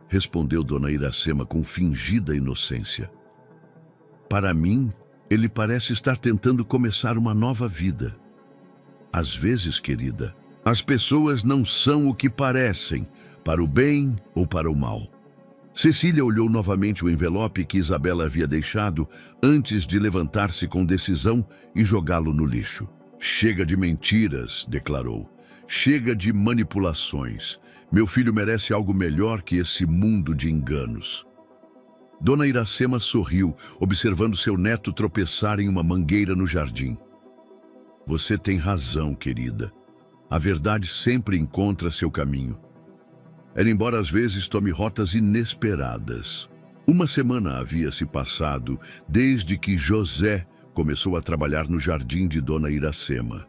Respondeu Dona Iracema com fingida inocência. Para mim, ele parece estar tentando começar uma nova vida. Às vezes, querida, as pessoas não são o que parecem, para o bem ou para o mal. Cecília olhou novamente o envelope que Isabela havia deixado antes de levantar-se com decisão e jogá-lo no lixo. Chega de mentiras, declarou. Chega de manipulações. Meu filho merece algo melhor que esse mundo de enganos. Dona Iracema sorriu, observando seu neto tropeçar em uma mangueira no jardim. Você tem razão, querida. A verdade sempre encontra seu caminho. Ela, embora às vezes tome rotas inesperadas. Uma semana havia se passado desde que José começou a trabalhar no jardim de Dona Iracema.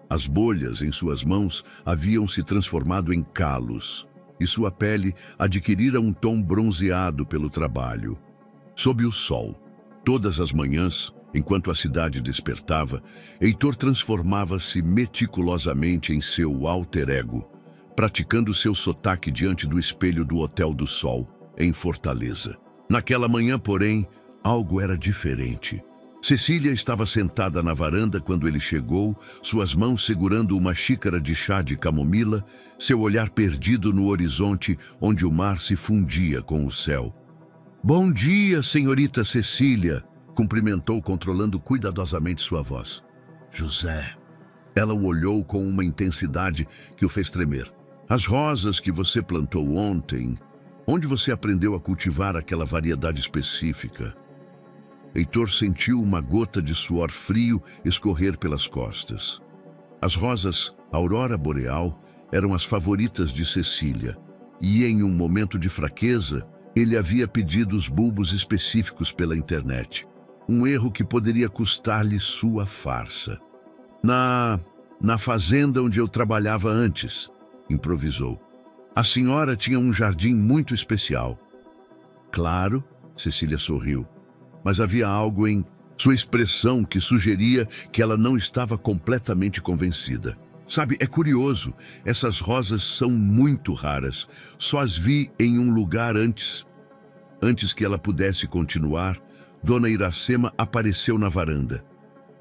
As bolhas em suas mãos haviam se transformado em calos, e sua pele adquirira um tom bronzeado pelo trabalho. Sob o sol, todas as manhãs, enquanto a cidade despertava, Heitor transformava-se meticulosamente em seu alter ego, praticando seu sotaque diante do espelho do Hotel do Sol, em Fortaleza. Naquela manhã, porém, algo era diferente. Cecília estava sentada na varanda quando ele chegou, suas mãos segurando uma xícara de chá de camomila, seu olhar perdido no horizonte onde o mar se fundia com o céu. Bom dia, senhorita Cecília, cumprimentou controlando cuidadosamente sua voz. José. Ela o olhou com uma intensidade que o fez tremer. As rosas que você plantou ontem, onde você aprendeu a cultivar aquela variedade específica? Heitor sentiu uma gota de suor frio escorrer pelas costas. As rosas Aurora Boreal eram as favoritas de Cecília, e em um momento de fraqueza, ele havia pedido os bulbos específicos pela internet. Um erro que poderia custar-lhe sua farsa. Na fazenda onde eu trabalhava antes, improvisou. A senhora tinha um jardim muito especial. Claro, Cecília sorriu, mas havia algo em sua expressão que sugeria que ela não estava completamente convencida. Sabe, é curioso, essas rosas são muito raras. Só as vi em um lugar antes. Antes que ela pudesse continuar, Dona Iracema apareceu na varanda.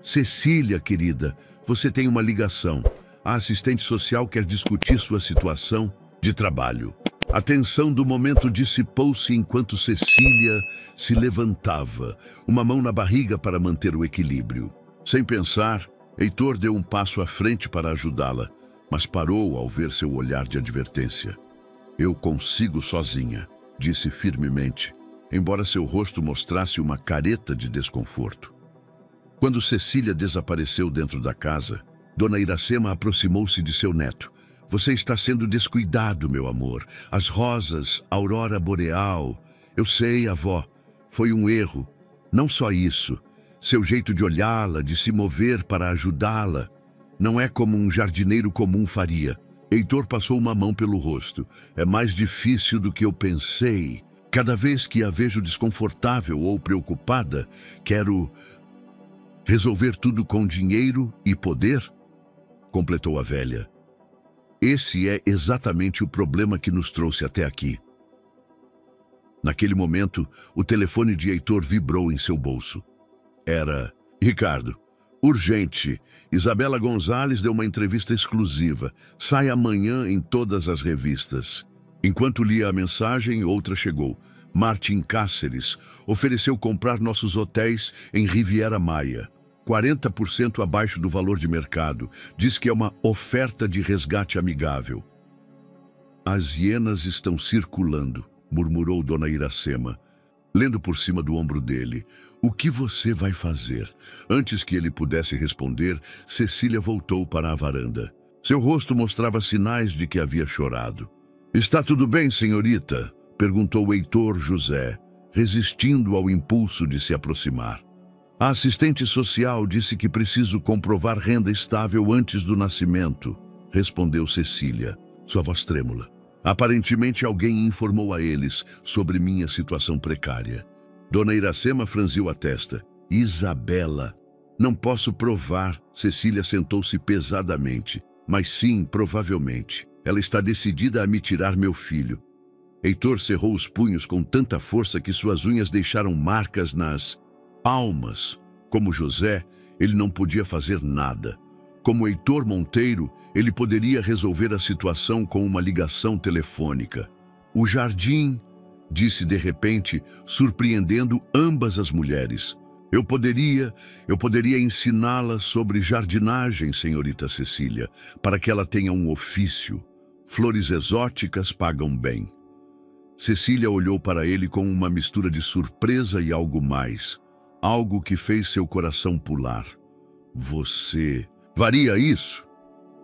Cecília, querida, você tem uma ligação. A assistente social quer discutir sua situação de trabalho. A tensão do momento dissipou-se enquanto Cecília se levantava, uma mão na barriga para manter o equilíbrio. Sem pensar, Heitor deu um passo à frente para ajudá-la, mas parou ao ver seu olhar de advertência. Eu consigo sozinha, disse firmemente, embora seu rosto mostrasse uma careta de desconforto. Quando Cecília desapareceu dentro da casa, Dona Iracema aproximou-se de seu neto. Você está sendo descuidado, meu amor. As rosas, Aurora Boreal. Eu sei, avó, foi um erro. Não só isso. Seu jeito de olhá-la, de se mover para ajudá-la, não é como um jardineiro comum faria. Heitor passou uma mão pelo rosto. É mais difícil do que eu pensei. Cada vez que a vejo desconfortável ou preocupada, quero resolver tudo com dinheiro e poder, completou a velha. Esse é exatamente o problema que nos trouxe até aqui. Naquele momento, o telefone de Heitor vibrou em seu bolso. Era Ricardo. Urgente. Isabela Gonzalez deu uma entrevista exclusiva. Sai amanhã em todas as revistas. Enquanto lia a mensagem, outra chegou. Martin Cáceres ofereceu comprar nossos hotéis em Riviera Maya. 40% abaixo do valor de mercado. Diz que é uma oferta de resgate amigável. As hienas estão circulando, murmurou Dona Iracema, lendo por cima do ombro dele. O que você vai fazer? Antes que ele pudesse responder, Cecília voltou para a varanda. Seu rosto mostrava sinais de que havia chorado. Está tudo bem, senhorita? Perguntou Heitor José, resistindo ao impulso de se aproximar. A assistente social disse que preciso comprovar renda estável antes do nascimento, respondeu Cecília, sua voz trêmula. Aparentemente alguém informou a eles sobre minha situação precária. Dona Iracema franziu a testa. Isabela, não posso provar. Cecília sentou-se pesadamente. Mas sim, provavelmente. Ela está decidida a me tirar meu filho. Heitor cerrou os punhos com tanta força que suas unhas deixaram marcas nas palmas. Como José, ele não podia fazer nada. Como Heitor Monteiro, ele poderia resolver a situação com uma ligação telefônica. O jardim, disse de repente, surpreendendo ambas as mulheres. Eu poderia ensiná-la sobre jardinagem, senhorita Cecília, para que ela tenha um ofício. Flores exóticas pagam bem. Cecília olhou para ele com uma mistura de surpresa e algo mais. Algo que fez seu coração pular. Você faria isso?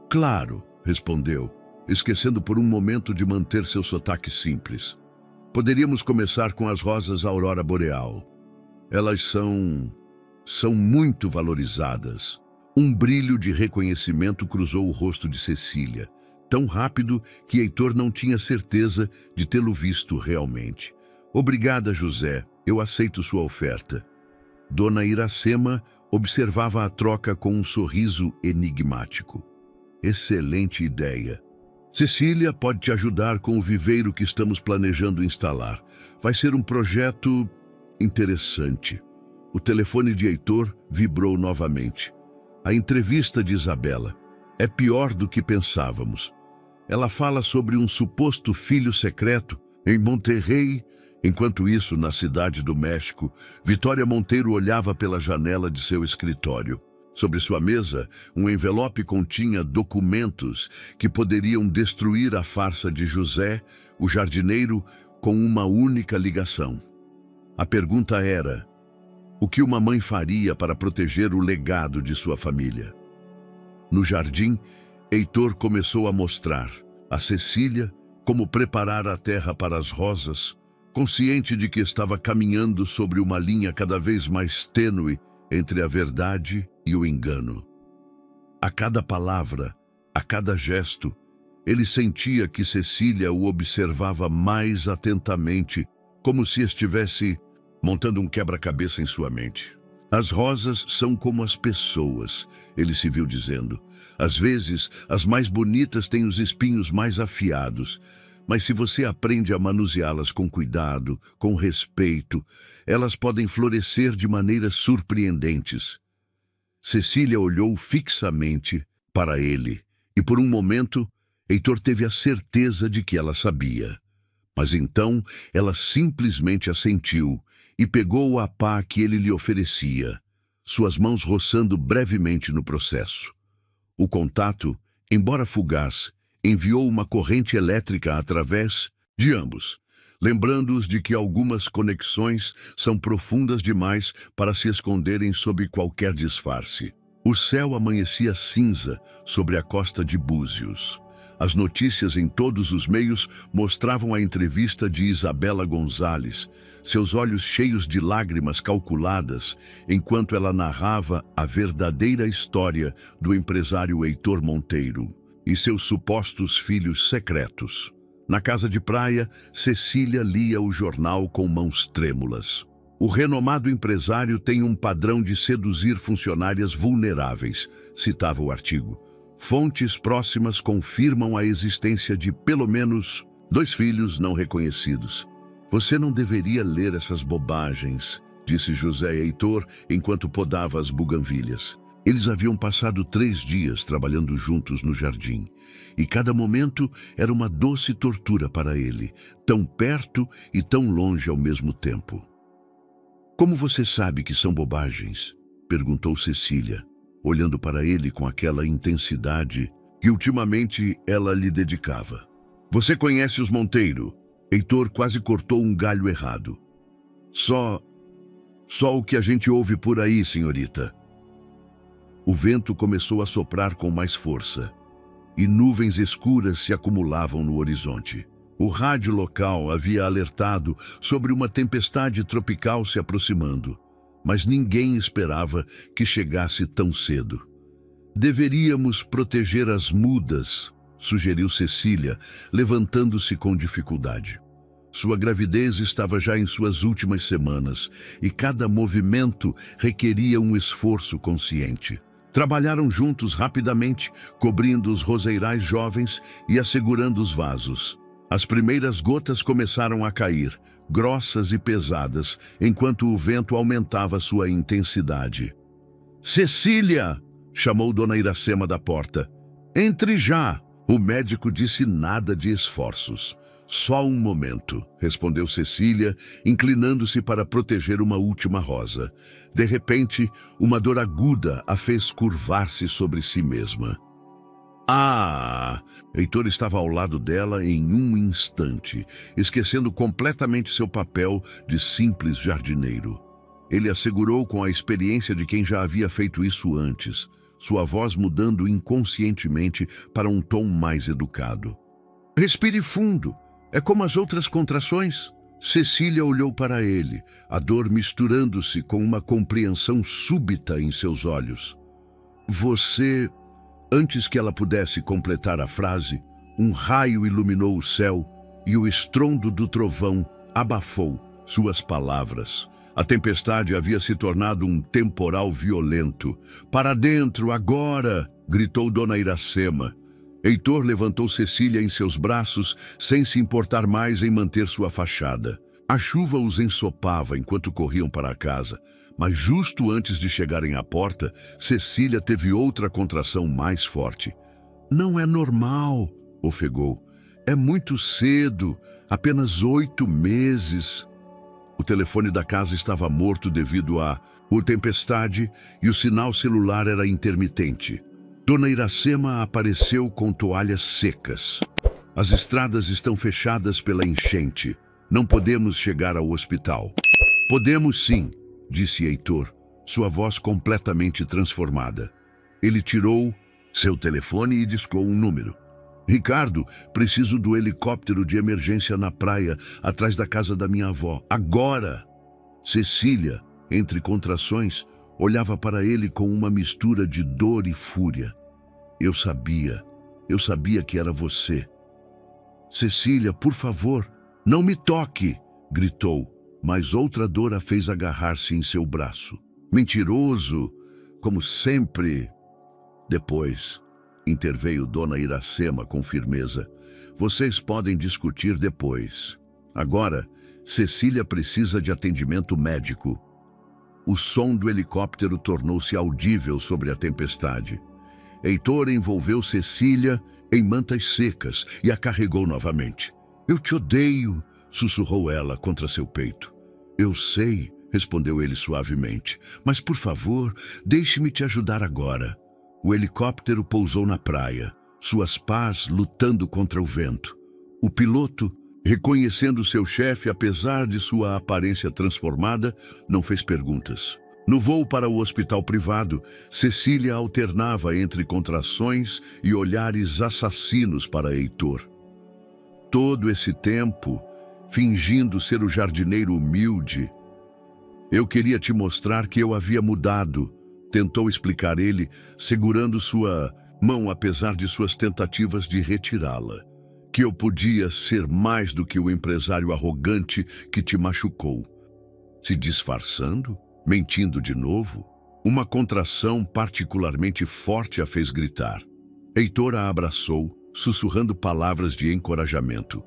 Claro, respondeu, esquecendo por um momento de manter seu sotaque simples. Poderíamos começar com as rosas Aurora Boreal. Elas são muito valorizadas. Um brilho de reconhecimento cruzou o rosto de Cecília, tão rápido que Heitor não tinha certeza de tê-lo visto realmente. Obrigada, José. Eu aceito sua oferta. Dona Iracema observava a troca com um sorriso enigmático. Excelente ideia. Cecília pode te ajudar com o viveiro que estamos planejando instalar. Vai ser um projeto interessante. O telefone de Heitor vibrou novamente. A entrevista de Isabela é pior do que pensávamos. Ela fala sobre um suposto filho secreto em Monterrey. Enquanto isso, na cidade do México, Vitória Monteiro olhava pela janela de seu escritório. Sobre sua mesa, um envelope continha documentos que poderiam destruir a farsa de José, o jardineiro, com uma única ligação. A pergunta era: O que uma mãe faria para proteger o legado de sua família? No jardim, Heitor começou a mostrar a Cecília como preparar a terra para as rosas, consciente de que estava caminhando sobre uma linha cada vez mais tênue entre a verdade e o engano. A cada palavra, a cada gesto, ele sentia que Cecília o observava mais atentamente, como se estivesse montando um quebra-cabeça em sua mente. As rosas são como as pessoas, ele se viu dizendo. Às vezes, as mais bonitas têm os espinhos mais afiados, mas se você aprende a manuseá-las com cuidado, com respeito, elas podem florescer de maneiras surpreendentes. Cecília olhou fixamente para ele e, por um momento, Heitor teve a certeza de que ela sabia. Mas então ela simplesmente assentiu e pegou a pá que ele lhe oferecia, suas mãos roçando brevemente no processo. O contato, embora fugaz, enviou uma corrente elétrica através de ambos, lembrando-os de que algumas conexões são profundas demais para se esconderem sob qualquer disfarce. O céu amanhecia cinza sobre a costa de Búzios. As notícias em todos os meios mostravam a entrevista de Isabela Gonzalez, seus olhos cheios de lágrimas calculadas, enquanto ela narrava a verdadeira história do empresário Heitor Monteiro e seus supostos filhos secretos. Na casa de praia, Cecília lia o jornal com mãos trêmulas. O renomado empresário tem um padrão de seduzir funcionárias vulneráveis, citava o artigo. Fontes próximas confirmam a existência de pelo menos 2 filhos não reconhecidos. Você não deveria ler essas bobagens, disse José Heitor enquanto podava as buganvílias. Eles haviam passado 3 dias trabalhando juntos no jardim, e cada momento era uma doce tortura para ele, tão perto e tão longe ao mesmo tempo. Como você sabe que são bobagens? Perguntou Cecília, olhando para ele com aquela intensidade que ultimamente ela lhe dedicava. Você conhece os Monteiro? Heitor quase cortou um galho errado. Só o que a gente ouve por aí, senhorita. O vento começou a soprar com mais força, e nuvens escuras se acumulavam no horizonte. O rádio local havia alertado sobre uma tempestade tropical se aproximando, mas ninguém esperava que chegasse tão cedo. Deveríamos proteger as mudas, sugeriu Cecília, levantando-se com dificuldade. Sua gravidez estava já em suas últimas semanas e cada movimento requeria um esforço consciente. Trabalharam juntos rapidamente, cobrindo os roseirais jovens e assegurando os vasos. As primeiras gotas começaram a cair, grossas e pesadas, enquanto o vento aumentava sua intensidade. Cecília! Chamou Dona Iracema da porta. Entre já! O médico disse nada de esforços. Só um momento, respondeu Cecília, inclinando-se para proteger uma última rosa. De repente, uma dor aguda a fez curvar-se sobre si mesma. Ah! Heitor estava ao lado dela em um instante, esquecendo completamente seu papel de simples jardineiro. Ele assegurou com a experiência de quem já havia feito isso antes, sua voz mudando inconscientemente para um tom mais educado. Respire fundo. É como as outras contrações. Cecília olhou para ele, a dor misturando-se com uma compreensão súbita em seus olhos. Você... Antes que ela pudesse completar a frase, um raio iluminou o céu e o estrondo do trovão abafou suas palavras. A tempestade havia se tornado um temporal violento. Para dentro, agora! Gritou Dona Iracema. Heitor levantou Cecília em seus braços, sem se importar mais em manter sua fachada. A chuva os ensopava enquanto corriam para a casa, mas justo antes de chegarem à porta, Cecília teve outra contração mais forte. Não é normal, ofegou. É muito cedo, apenas 8 meses. O telefone da casa estava morto devido à tempestade e o sinal celular era intermitente. Dona Iracema apareceu com toalhas secas. As estradas estão fechadas pela enchente. Não podemos chegar ao hospital. Podemos sim. disse Heitor, sua voz completamente transformada. Ele tirou seu telefone e discou um número. Ricardo, preciso do helicóptero de emergência na praia, atrás da casa da minha avó. Agora! Cecília, entre contrações, olhava para ele com uma mistura de dor e fúria. Eu sabia que era você. Cecília, por favor, não me toque! Gritou, mas outra dor a fez agarrar-se em seu braço. Mentiroso, como sempre. Depois, interveio Dona Iracema com firmeza. Vocês podem discutir depois. Agora, Cecília precisa de atendimento médico. O som do helicóptero tornou-se audível sobre a tempestade. Heitor envolveu Cecília em mantas secas e a carregou novamente. Eu te odeio, sussurrou ela contra seu peito. Eu sei, respondeu ele suavemente, mas por favor, deixe-me te ajudar agora. O helicóptero pousou na praia, suas pás lutando contra o vento. O piloto, reconhecendo seu chefe apesar de sua aparência transformada, não fez perguntas. No voo para o hospital privado, Cecília alternava entre contrações e olhares assassinos para Heitor. Todo esse tempo, fingindo ser o jardineiro humilde. Eu queria te mostrar que eu havia mudado, tentou explicar ele, segurando sua mão apesar de suas tentativas de retirá-la. Que eu podia ser mais do que o empresário arrogante que te machucou. Se disfarçando? Mentindo de novo? Uma contração particularmente forte a fez gritar. Heitor a abraçou, sussurrando palavras de encorajamento.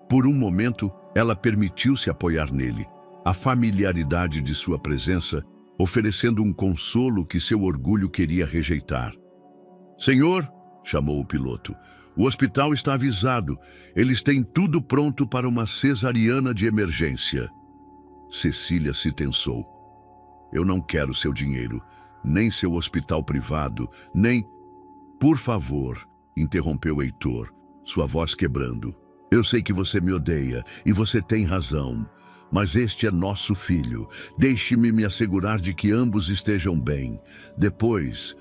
Por um momento, ela permitiu-se apoiar nele. A familiaridade de sua presença, oferecendo um consolo que seu orgulho queria rejeitar. Senhor, chamou o piloto, o hospital está avisado. Eles têm tudo pronto para uma cesariana de emergência. Cecília se tensou. Eu não quero seu dinheiro, nem seu hospital privado, nem... Por favor, interrompeu Heitor, sua voz quebrando. Eu sei que você me odeia, e você tem razão. Mas este é nosso filho. Deixe-me me assegurar de que ambos estejam bem. Depois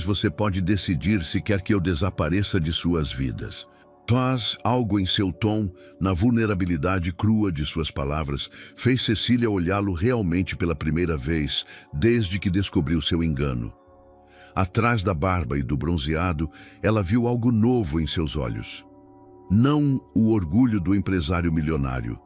você pode decidir se quer que eu desapareça de suas vidas. Mas algo em seu tom, na vulnerabilidade crua de suas palavras, fez Cecília olhá-lo realmente pela primeira vez, desde que descobriu seu engano. Atrás da barba e do bronzeado, ela viu algo novo em seus olhos. Não o orgulho do empresário milionário,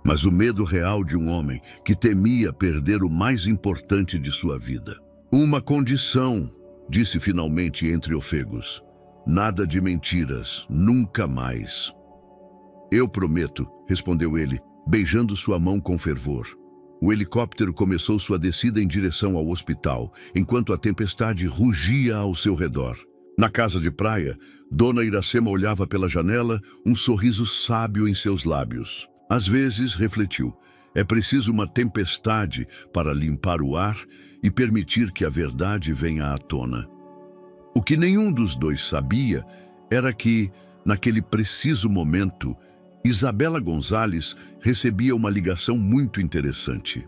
mas o medo real de um homem que temia perder o mais importante de sua vida. Uma condição, disse finalmente entre ofegos. Nada de mentiras, nunca mais. Eu prometo, respondeu ele, beijando sua mão com fervor. O helicóptero começou sua descida em direção ao hospital, enquanto a tempestade rugia ao seu redor. Na casa de praia, Dona Iracema olhava pela janela, um sorriso sábio em seus lábios. Às vezes, refletiu, é preciso uma tempestade para limpar o ar e permitir que a verdade venha à tona. O que nenhum dos dois sabia era que, naquele preciso momento, Isabela Gonzalez recebia uma ligação muito interessante.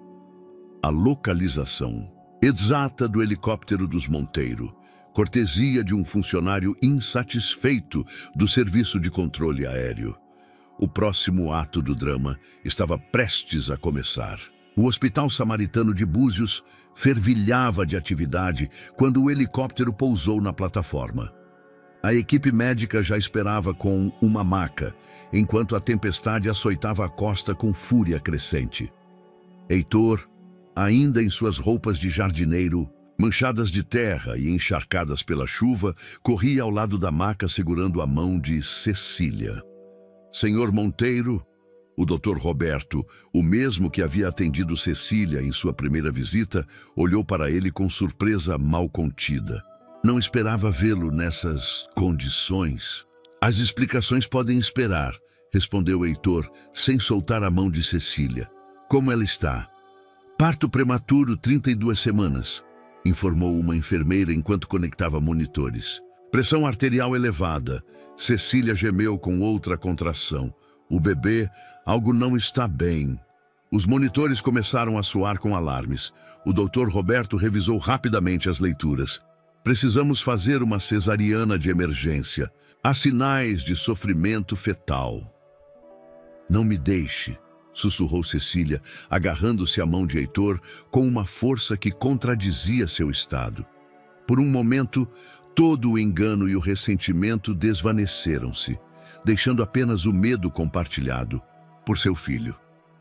A localização exata do helicóptero dos Monteiro, cortesia de um funcionário insatisfeito do serviço de controle aéreo. O próximo ato do drama estava prestes a começar. O Hospital Samaritano de Búzios fervilhava de atividade quando o helicóptero pousou na plataforma. A equipe médica já esperava com uma maca, enquanto a tempestade açoitava a costa com fúria crescente. Heitor, ainda em suas roupas de jardineiro, manchadas de terra e encharcadas pela chuva, corria ao lado da maca segurando a mão de Cecília. Senhor Monteiro, o Dr. Roberto, o mesmo que havia atendido Cecília em sua primeira visita, olhou para ele com surpresa mal contida. Não esperava vê-lo nessas condições. As explicações podem esperar, respondeu Heitor, sem soltar a mão de Cecília. Como ela está? Parto prematuro, 32 semanas, informou uma enfermeira enquanto conectava monitores. Pressão arterial elevada. Cecília gemeu com outra contração. O bebê, algo não está bem. Os monitores começaram a soar com alarmes. O Dr. Roberto revisou rapidamente as leituras. Precisamos fazer uma cesariana de emergência. Há sinais de sofrimento fetal. Não me deixe, sussurrou Cecília, agarrando-se à mão de Heitor com uma força que contradizia seu estado. Por um momento, todo o engano e o ressentimento desvaneceram-se, deixando apenas o medo compartilhado por seu filho.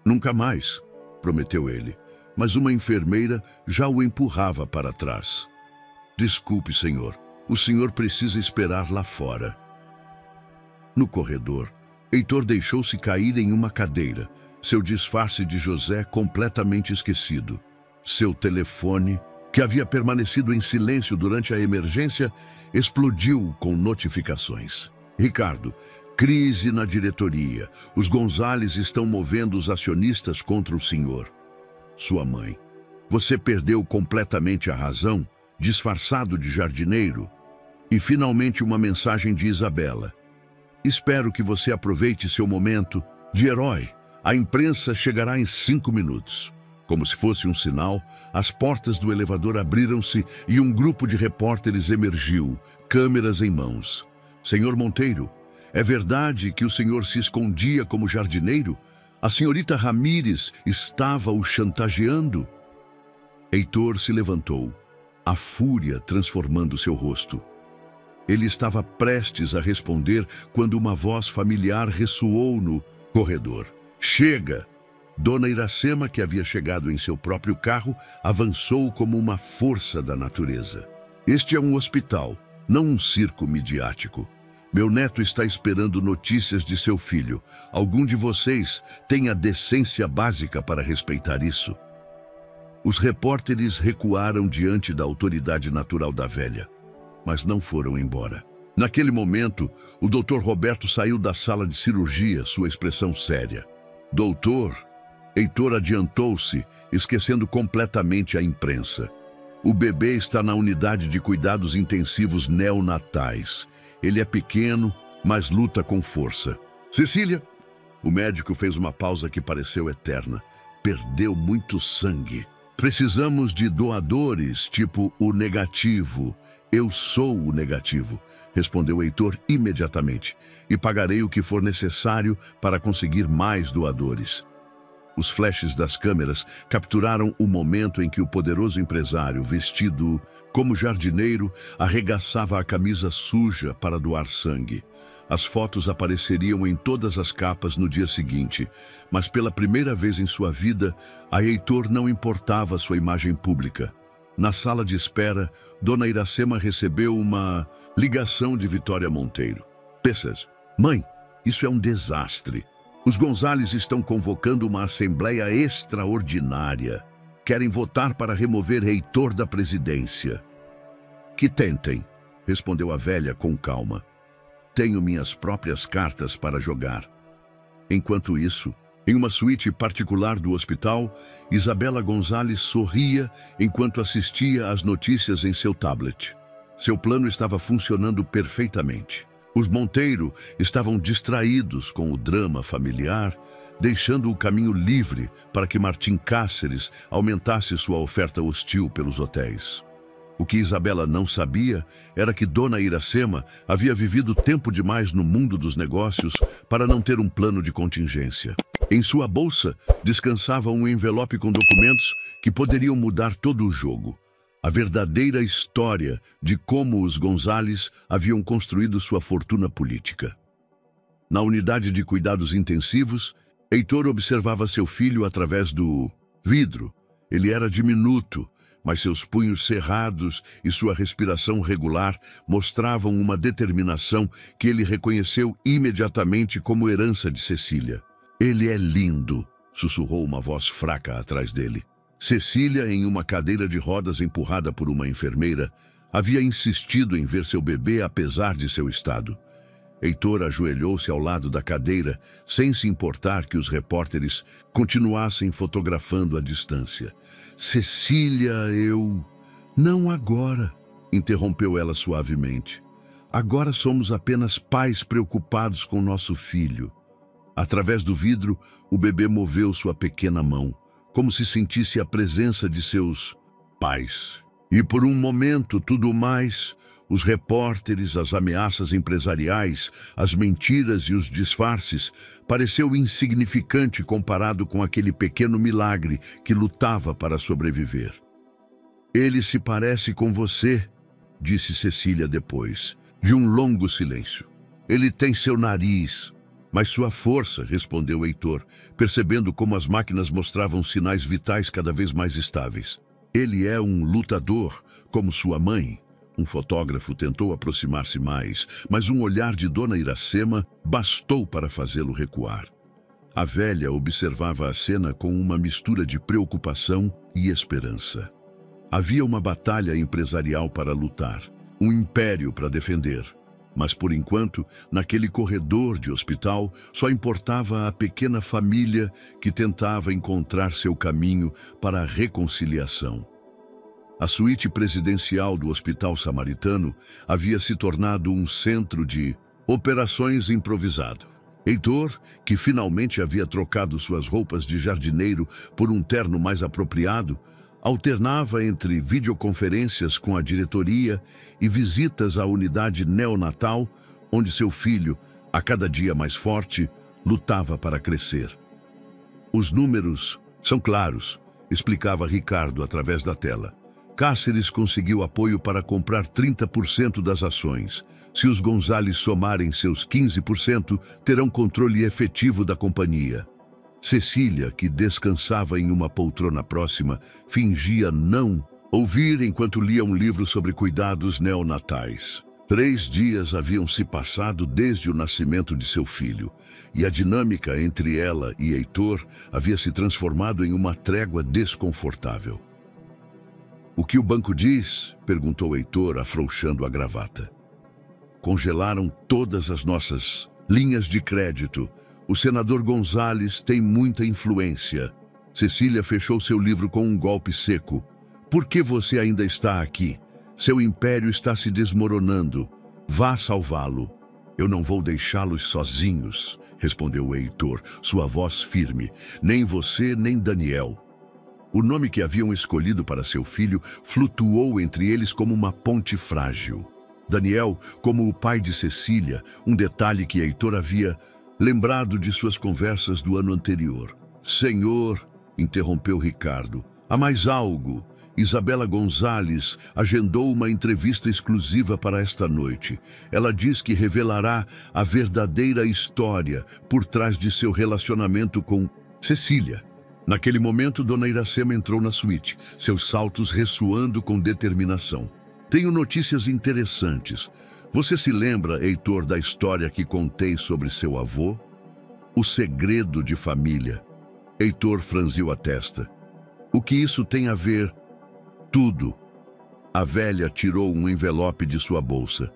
Nunca mais, prometeu ele, mas uma enfermeira já o empurrava para trás. Desculpe, senhor. O senhor precisa esperar lá fora. No corredor, Heitor deixou-se cair em uma cadeira, seu disfarce de José completamente esquecido. Seu telefone, que havia permanecido em silêncio durante a emergência, explodiu com notificações. Ricardo, crise na diretoria. Os Gonzales estão movendo os acionistas contra o senhor. Sua mãe. Você perdeu completamente a razão, disfarçado de jardineiro. E finalmente uma mensagem de Isabela. Espero que você aproveite seu momento de herói. A imprensa chegará em 5 minutos. Como se fosse um sinal, as portas do elevador abriram-se e um grupo de repórteres emergiu, câmeras em mãos. Senhor Monteiro, é verdade que o senhor se escondia como jardineiro? A senhorita Ramírez estava o chantageando? Heitor se levantou, a fúria transformando seu rosto. Ele estava prestes a responder quando uma voz familiar ressoou no corredor. Chega! Dona Iracema, que havia chegado em seu próprio carro, avançou como uma força da natureza. Este é um hospital, não um circo midiático. Meu neto está esperando notícias de seu filho. Algum de vocês tem a decência básica para respeitar isso? Os repórteres recuaram diante da autoridade natural da velha, mas não foram embora. Naquele momento, o Dr. Roberto saiu da sala de cirurgia, sua expressão séria. Doutor, Heitor adiantou-se, esquecendo completamente a imprensa. O bebê está na unidade de cuidados intensivos neonatais. Ele é pequeno, mas luta com força. Cecília, o médico fez uma pausa que pareceu eterna. Perdeu muito sangue. Precisamos de doadores, tipo o negativo. Eu sou o negativo, respondeu Heitor imediatamente, e pagarei o que for necessário para conseguir mais doadores. Os flashes das câmeras capturaram o momento em que o poderoso empresário, vestido como jardineiro, arregaçava a camisa suja para doar sangue. As fotos apareceriam em todas as capas no dia seguinte, mas pela primeira vez em sua vida, a Heitor não importava sua imagem pública. Na sala de espera, Dona Iracema recebeu uma ligação de Vitória Monteiro. Peças, mãe, isso é um desastre. Os Gonzales estão convocando uma assembleia extraordinária. Querem votar para remover Heitor da presidência. Que tentem, respondeu a velha com calma. Tenho minhas próprias cartas para jogar. Enquanto isso, em uma suíte particular do hospital, Isabela Gonzales sorria enquanto assistia às notícias em seu tablet. Seu plano estava funcionando perfeitamente. Os Monteiro estavam distraídos com o drama familiar, deixando o caminho livre para que Martim Cáceres aumentasse sua oferta hostil pelos hotéis. O que Isabela não sabia era que Dona Iracema havia vivido tempo demais no mundo dos negócios para não ter um plano de contingência. Em sua bolsa descansava um envelope com documentos que poderiam mudar todo o jogo. A verdadeira história de como os Gonzales haviam construído sua fortuna política. Na unidade de cuidados intensivos, Heitor observava seu filho através do vidro. Ele era diminuto, mas seus punhos cerrados e sua respiração regular mostravam uma determinação que ele reconheceu imediatamente como herança de Cecília. Ele é lindo, sussurrou uma voz fraca atrás dele. Cecília, em uma cadeira de rodas empurrada por uma enfermeira, havia insistido em ver seu bebê apesar de seu estado. Heitor ajoelhou-se ao lado da cadeira, sem se importar que os repórteres continuassem fotografando à distância. Cecília, eu... Não agora, interrompeu ela suavemente. Agora somos apenas pais preocupados com nosso filho. Através do vidro, o bebê moveu sua pequena mão, como se sentisse a presença de seus pais. E por um momento, tudo mais, os repórteres, as ameaças empresariais, as mentiras e os disfarces, pareceu insignificante comparado com aquele pequeno milagre que lutava para sobreviver. Ele se parece com você, disse Cecília depois, de um longo silêncio. Ele tem seu nariz, mas sua força, respondeu Heitor, percebendo como as máquinas mostravam sinais vitais cada vez mais estáveis. Ele é um lutador, como sua mãe. Um fotógrafo tentou aproximar-se mais, mas um olhar de Dona Iracema bastou para fazê-lo recuar. A velha observava a cena com uma mistura de preocupação e esperança. Havia uma batalha empresarial para lutar, um império para defender. Mas, por enquanto, naquele corredor de hospital, só importava a pequena família que tentava encontrar seu caminho para a reconciliação. A suíte presidencial do Hospital Samaritano havia se tornado um centro de operações improvisado. Heitor, que finalmente havia trocado suas roupas de jardineiro por um terno mais apropriado, alternava entre videoconferências com a diretoria e visitas à unidade neonatal, onde seu filho, a cada dia mais forte, lutava para crescer. Os números são claros, explicava Ricardo através da tela. Cáceres conseguiu apoio para comprar 30% das ações. Se os Gonzales somarem seus 15%, terão controle efetivo da companhia. Cecília, que descansava em uma poltrona próxima, fingia não ouvir enquanto lia um livro sobre cuidados neonatais. 3 dias haviam se passado desde o nascimento de seu filho, e a dinâmica entre ela e Heitor havia se transformado em uma trégua desconfortável. "O que o banco diz?" perguntou Heitor, afrouxando a gravata. "Congelaram todas as nossas linhas de crédito. O senador Gonzales tem muita influência." Cecília fechou seu livro com um golpe seco. "Por que você ainda está aqui? Seu império está se desmoronando. Vá salvá-lo." "Eu não vou deixá-los sozinhos", respondeu Heitor, sua voz firme. "Nem você, nem Daniel." O nome que haviam escolhido para seu filho flutuou entre eles como uma ponte frágil. Daniel, como o pai de Cecília, um detalhe que Heitor havia lembrado de suas conversas do ano anterior. "Senhor", interrompeu Ricardo, "há mais algo. Isabela Gonzales agendou uma entrevista exclusiva para esta noite. Ela diz que revelará a verdadeira história por trás de seu relacionamento com Cecília." Naquele momento, Dona Iracema entrou na suíte, seus saltos ressoando com determinação. "Tenho notícias interessantes. Você se lembra, Heitor, da história que contei sobre seu avô? O segredo de família." Heitor franziu a testa. "O que isso tem a ver?" "Tudo." A velha tirou um envelope de sua bolsa.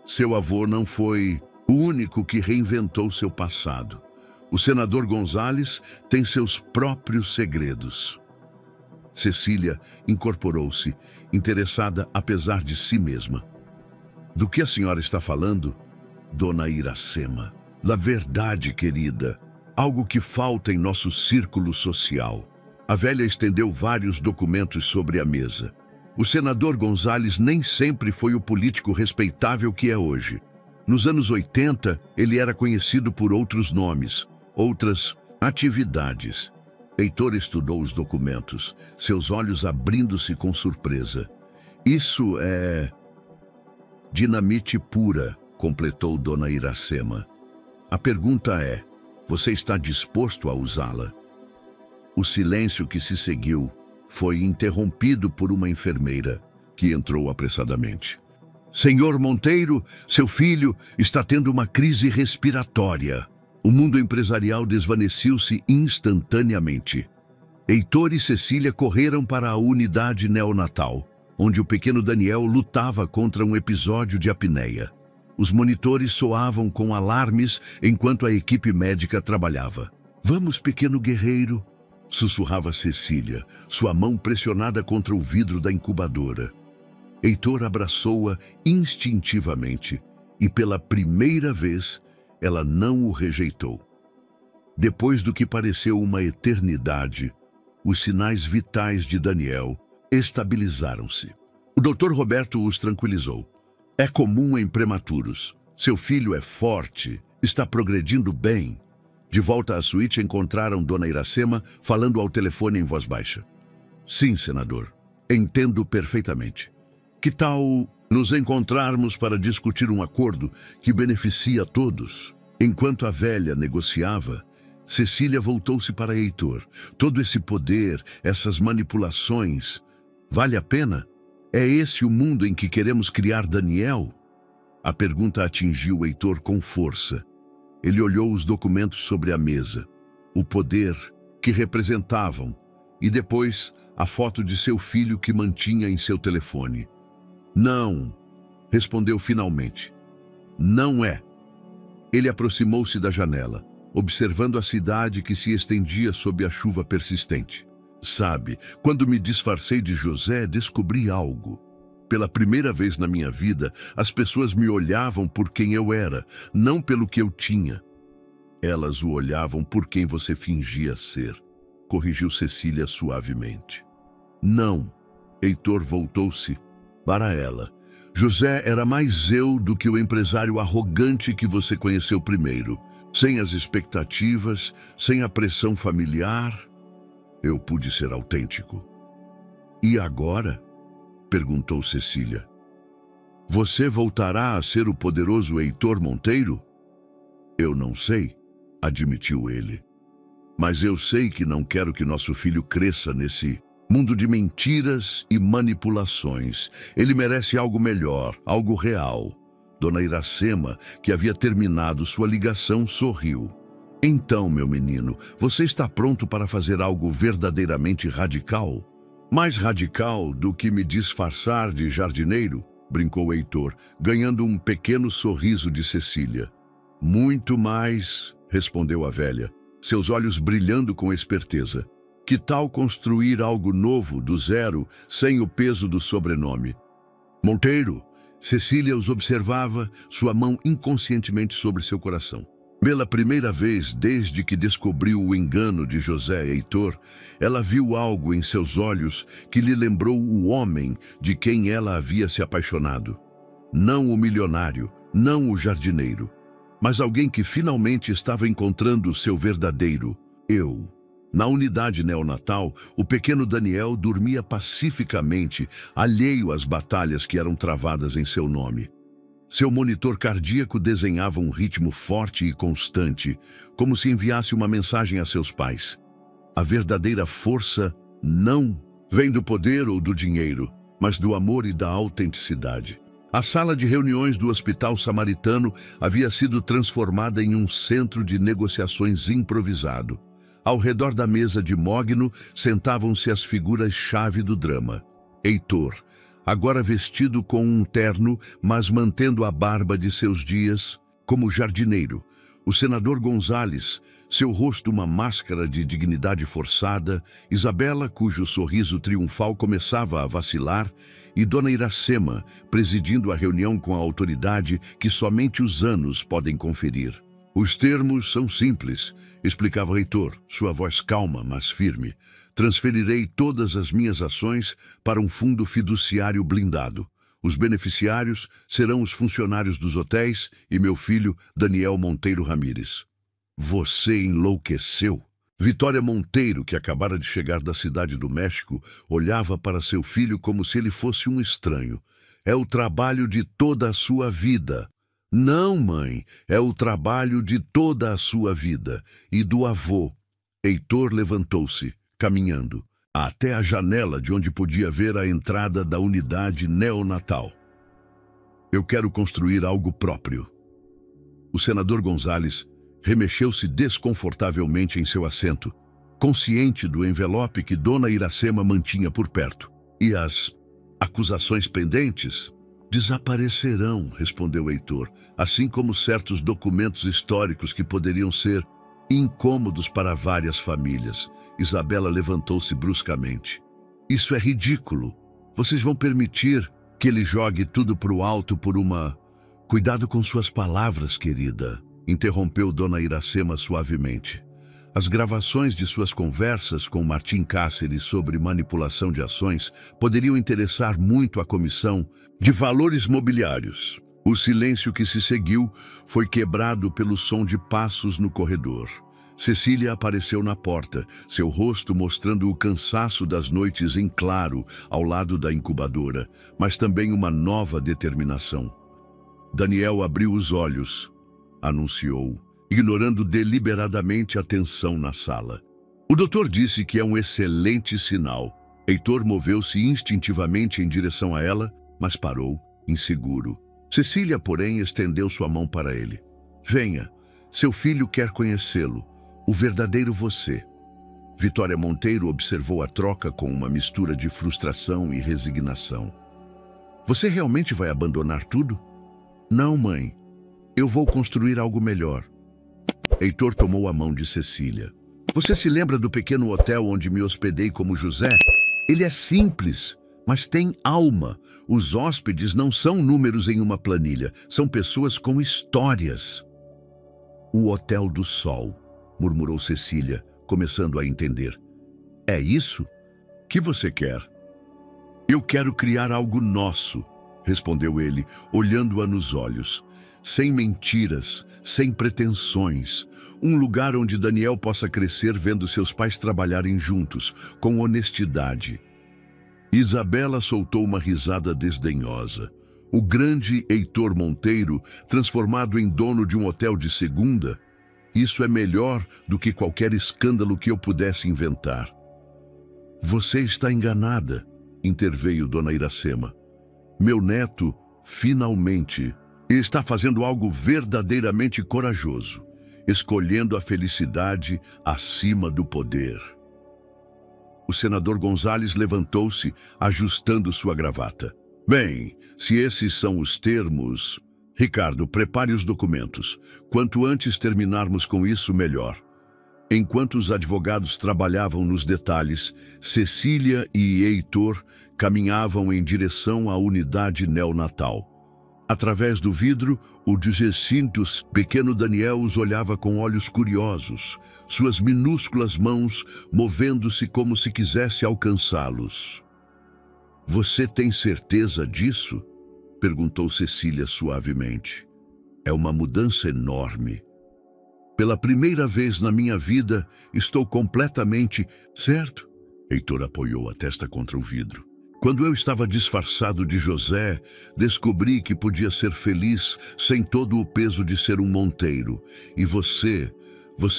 "Seu avô não foi o único que reinventou seu passado. O senador Gonzales tem seus próprios segredos." Cecília incorporou-se, interessada apesar de si mesma. "Do que a senhora está falando?" "Dona Iracema, da verdade, querida. Algo que falta em nosso círculo social." A velha estendeu vários documentos sobre a mesa. "O senador Gonzales nem sempre foi o político respeitável que é hoje. Nos anos 80, ele era conhecido por outros nomes, outras atividades." Heitor estudou os documentos, seus olhos abrindo-se com surpresa. "Isso é dinamite pura", completou Dona Iracema. "A pergunta é, você está disposto a usá-la?" O silêncio que se seguiu foi interrompido por uma enfermeira, que entrou apressadamente. "Senhor Monteiro, seu filho está tendo uma crise respiratória." O mundo empresarial desvaneceu-se instantaneamente. Heitor e Cecília correram para a unidade neonatal, onde o pequeno Daniel lutava contra um episódio de apneia. Os monitores soavam com alarmes enquanto a equipe médica trabalhava. "Vamos, pequeno guerreiro", sussurrava Cecília, sua mão pressionada contra o vidro da incubadora. Heitor abraçou-a instintivamente e, pela primeira vez, ela não o rejeitou. Depois do que pareceu uma eternidade, os sinais vitais de Daniel estabilizaram-se. O Dr. Roberto os tranquilizou. É comum em prematuros. Seu filho é forte, está progredindo bem. De volta à suíte, encontraram Dona Iracema falando ao telefone em voz baixa. Sim, senador. Entendo perfeitamente. Que tal nos encontrarmos para discutir um acordo que beneficia a todos? Enquanto a velha negociava, Cecília voltou-se para Heitor. Todo esse poder, essas manipulações, vale a pena? É esse o mundo em que queremos criar Daniel? A pergunta atingiu Heitor com força. Ele olhou os documentos sobre a mesa, o poder que representavam, e depois a foto de seu filho que mantinha em seu telefone. Não, respondeu finalmente. Não é. Ele aproximou-se da janela, observando a cidade que se estendia sob a chuva persistente. Sabe, quando me disfarcei de José, descobri algo. Pela primeira vez na minha vida, as pessoas me olhavam por quem eu era, não pelo que eu tinha. Elas o olhavam por quem você fingia ser, corrigiu Cecília suavemente. Não. Heitor voltou-se para ela. José era mais eu do que o empresário arrogante que você conheceu primeiro. Sem as expectativas, sem a pressão familiar, eu pude ser autêntico. E agora? Perguntou Cecília. Você voltará a ser o poderoso Heitor Monteiro? Eu não sei, admitiu ele. Mas eu sei que não quero que nosso filho cresça nesse mundo de mentiras e manipulações. Ele merece algo melhor, algo real. Dona Iracema, que havia terminado sua ligação, sorriu. Então, meu menino, você está pronto para fazer algo verdadeiramente radical? Mais radical do que me disfarçar de jardineiro? Brincou Heitor, ganhando um pequeno sorriso de Cecília. Muito mais, respondeu a velha, seus olhos brilhando com esperteza. Que tal construir algo novo, do zero, sem o peso do sobrenome? Monteiro, Cecília os observava, sua mão inconscientemente sobre seu coração. Pela primeira vez desde que descobriu o engano de José Heitor, ela viu algo em seus olhos que lhe lembrou o homem de quem ela havia se apaixonado. Não o milionário, não o jardineiro, mas alguém que finalmente estava encontrando o seu verdadeiro eu. Na unidade neonatal, o pequeno Daniel dormia pacificamente, alheio às batalhas que eram travadas em seu nome. Seu monitor cardíaco desenhava um ritmo forte e constante, como se enviasse uma mensagem a seus pais. A verdadeira força não vem do poder ou do dinheiro, mas do amor e da autenticidade. A sala de reuniões do Hospital Samaritano havia sido transformada em um centro de negociações improvisado. Ao redor da mesa de mogno sentavam-se as figuras-chave do drama. Heitor, agora vestido com um terno, mas mantendo a barba de seus dias, como jardineiro. O senador Gonzales, seu rosto uma máscara de dignidade forçada, Isabela, cujo sorriso triunfal começava a vacilar, e Dona Iracema, presidindo a reunião com a autoridade que somente os anos podem conferir. Os termos são simples, explicava Heitor, sua voz calma, mas firme. Transferirei todas as minhas ações para um fundo fiduciário blindado. Os beneficiários serão os funcionários dos hotéis e meu filho, Daniel Monteiro Ramírez. Você enlouqueceu? Vitória Monteiro, que acabara de chegar da cidade do México, olhava para seu filho como se ele fosse um estranho. É o trabalho de toda a sua vida. Não, mãe, é o trabalho de toda a sua vida. E do avô. Heitor levantou-se, caminhando, até a janela de onde podia ver a entrada da unidade neonatal. Eu quero construir algo próprio. O senador Gonzales remexeu-se desconfortavelmente em seu assento, consciente do envelope que Dona Iracema mantinha por perto. E as acusações pendentes desaparecerão, respondeu Heitor, assim como certos documentos históricos que poderiam ser incômodos para várias famílias. Isabela levantou-se bruscamente. Isso é ridículo. Vocês vão permitir que ele jogue tudo para o alto por uma... Cuidado com suas palavras, querida, interrompeu Dona Iracema suavemente. As gravações de suas conversas com Martim Cáceres sobre manipulação de ações poderiam interessar muito à Comissão de Valores Mobiliários. O silêncio que se seguiu foi quebrado pelo som de passos no corredor. Cecília apareceu na porta, seu rosto mostrando o cansaço das noites em claro ao lado da incubadora, mas também uma nova determinação. Daniel abriu os olhos, anunciou, ignorando deliberadamente a tensão na sala. O doutor disse que é um excelente sinal. Heitor moveu-se instintivamente em direção a ela, mas parou, inseguro. Cecília, porém, estendeu sua mão para ele. Venha, seu filho quer conhecê-lo, o verdadeiro você. Vitória Monteiro observou a troca com uma mistura de frustração e resignação. Você realmente vai abandonar tudo? Não, mãe. Eu vou construir algo melhor. Heitor tomou a mão de Cecília. Você se lembra do pequeno hotel onde me hospedei como José? Ele é simples, mas tem alma. Os hóspedes não são números em uma planilha, são pessoas com histórias. O Hotel do Sol, murmurou Cecília, começando a entender. É isso? Que você quer? Eu quero criar algo nosso, respondeu ele, olhando-a nos olhos. Sem mentiras, sem pretensões. Um lugar onde Daniel possa crescer vendo seus pais trabalharem juntos, com honestidade. Isabela soltou uma risada desdenhosa. O grande Heitor Monteiro, transformado em dono de um hotel de segunda, isso é melhor do que qualquer escândalo que eu pudesse inventar. Você está enganada, interveio Dona Iracema. Meu neto, finalmente, está fazendo algo verdadeiramente corajoso, escolhendo a felicidade acima do poder. O senador Gonzales levantou-se, ajustando sua gravata. Bem, se esses são os termos... Ricardo, prepare os documentos. Quanto antes terminarmos com isso, melhor. Enquanto os advogados trabalhavam nos detalhes, Cecília e Heitor caminhavam em direção à unidade neonatal. Através do vidro, o de Jacintos, pequeno Daniel, os olhava com olhos curiosos, suas minúsculas mãos movendo-se como se quisesse alcançá-los. Você tem certeza disso? Perguntou Cecília suavemente. É uma mudança enorme. Pela primeira vez na minha vida, estou completamente certo. Heitor apoiou a testa contra o vidro. Quando eu estava disfarçado de José, descobri que podia ser feliz sem todo o peso de ser um monteiro. E você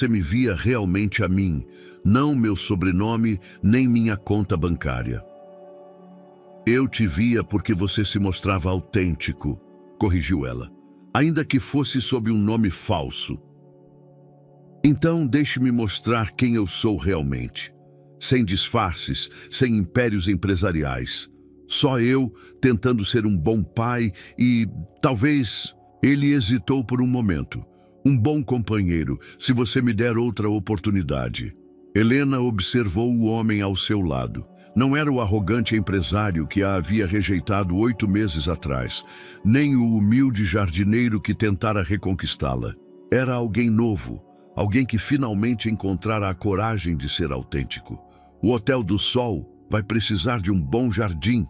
me via realmente a mim, não meu sobrenome nem minha conta bancária. Eu te via porque você se mostrava autêntico, corrigiu ela, ainda que fosse sob um nome falso. Então deixe-me mostrar quem eu sou realmente. Sem disfarces, sem impérios empresariais. Só eu tentando ser um bom pai e, talvez, ele hesitou por um momento. Um bom companheiro, se você me der outra oportunidade. Helena observou o homem ao seu lado. Não era o arrogante empresário que a havia rejeitado 8 meses atrás, nem o humilde jardineiro que tentara reconquistá-la. Era alguém novo, alguém que finalmente encontrara a coragem de ser autêntico. O Hotel do Sol vai precisar de um bom jardim,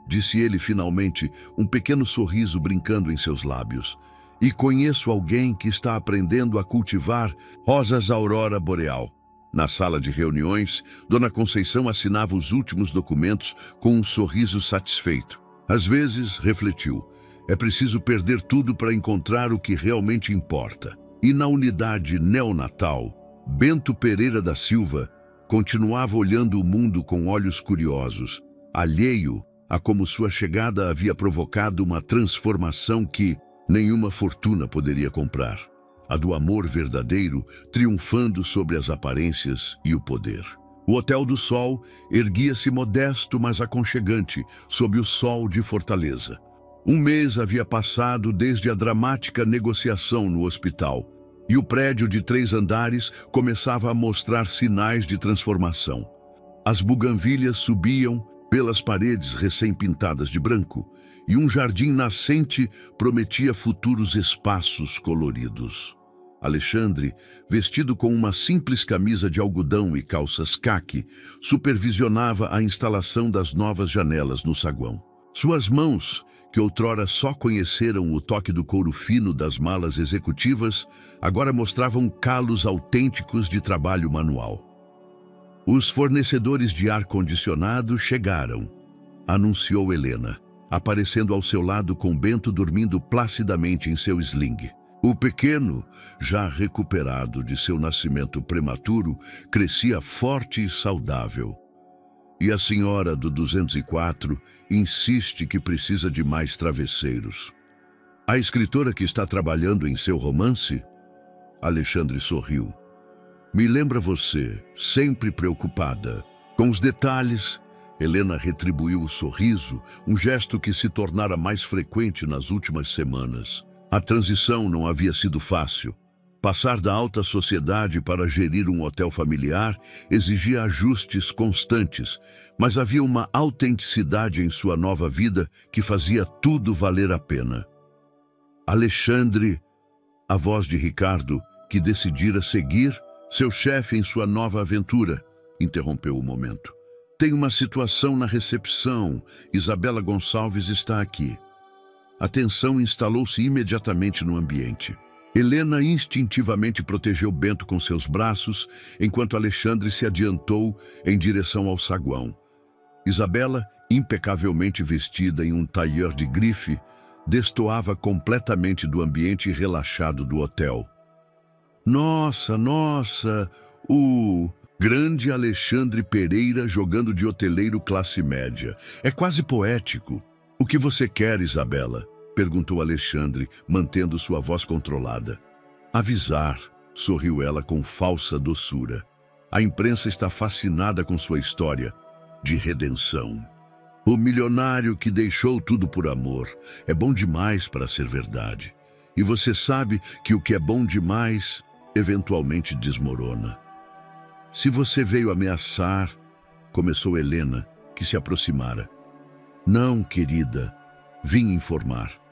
disse ele finalmente, um pequeno sorriso brincando em seus lábios. E conheço alguém que está aprendendo a cultivar rosas aurora boreal. Na sala de reuniões, Dona Conceição assinava os últimos documentos com um sorriso satisfeito. Às vezes, refletiu, é preciso perder tudo para encontrar o que realmente importa. E na unidade neonatal, Bento Pereira da Silva continuava olhando o mundo com olhos curiosos, alheio a como sua chegada havia provocado uma transformação que nenhuma fortuna poderia comprar. A do amor verdadeiro triunfando sobre as aparências e o poder. O Hotel do Sol erguia-se modesto, mas aconchegante, sob o sol de Fortaleza. Um mês havia passado desde a dramática negociação no hospital, e o prédio de 3 andares começava a mostrar sinais de transformação. As buganvílias subiam pelas paredes recém-pintadas de branco, e um jardim nascente prometia futuros espaços coloridos. Alexandre, vestido com uma simples camisa de algodão e calças caqui, supervisionava a instalação das novas janelas no saguão. Suas mãos, que outrora só conheceram o toque do couro fino das malas executivas, agora mostravam calos autênticos de trabalho manual. Os fornecedores de ar-condicionado chegaram, anunciou Helena, aparecendo ao seu lado com Bento dormindo placidamente em seu sling. O pequeno, já recuperado de seu nascimento prematuro, crescia forte e saudável. E a senhora do 204 insiste que precisa de mais travesseiros. A escritora que está trabalhando em seu romance? Alexandre sorriu. Me lembra você, sempre preocupada. Com os detalhes, Helena retribuiu o sorriso, um gesto que se tornara mais frequente nas últimas semanas. A transição não havia sido fácil. Passar da alta sociedade para gerir um hotel familiar exigia ajustes constantes, mas havia uma autenticidade em sua nova vida que fazia tudo valer a pena. Alexandre, a voz de Ricardo, que decidira seguir seu chefe em sua nova aventura, interrompeu o momento. Tem uma situação na recepção. Isabela Gonçalves está aqui. A tensão instalou-se imediatamente no ambiente. Helena instintivamente protegeu Bento com seus braços, enquanto Alexandre se adiantou em direção ao saguão. Isabela, impecavelmente vestida em um tailleur de grife, destoava completamente do ambiente relaxado do hotel. Nossa, o grande Alexandre Pereira jogando de hoteleiro classe média. É quase poético. O que você quer, Isabela? Perguntou Alexandre, mantendo sua voz controlada. Avisar, sorriu ela com falsa doçura. A imprensa está fascinada com sua história de redenção. O milionário que deixou tudo por amor é bom demais para ser verdade. E você sabe que o que é bom demais eventualmente desmorona. Se você veio ameaçar, começou Helena, que se aproximara. Não, querida, vim informar.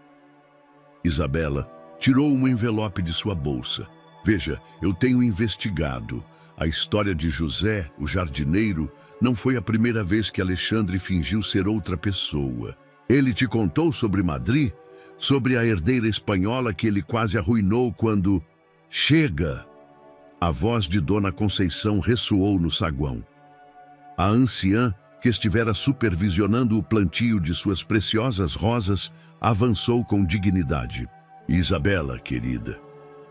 Isabela tirou um envelope de sua bolsa. Veja, eu tenho investigado. A história de José, o jardineiro, não foi a primeira vez que Alexandre fingiu ser outra pessoa. Ele te contou sobre Madrid? Sobre a herdeira espanhola que ele quase arruinou quando... Chega! A voz de Dona Conceição ressoou no saguão. A anciã, que estivera supervisionando o plantio de suas preciosas rosas, avançou com dignidade. Isabela, querida,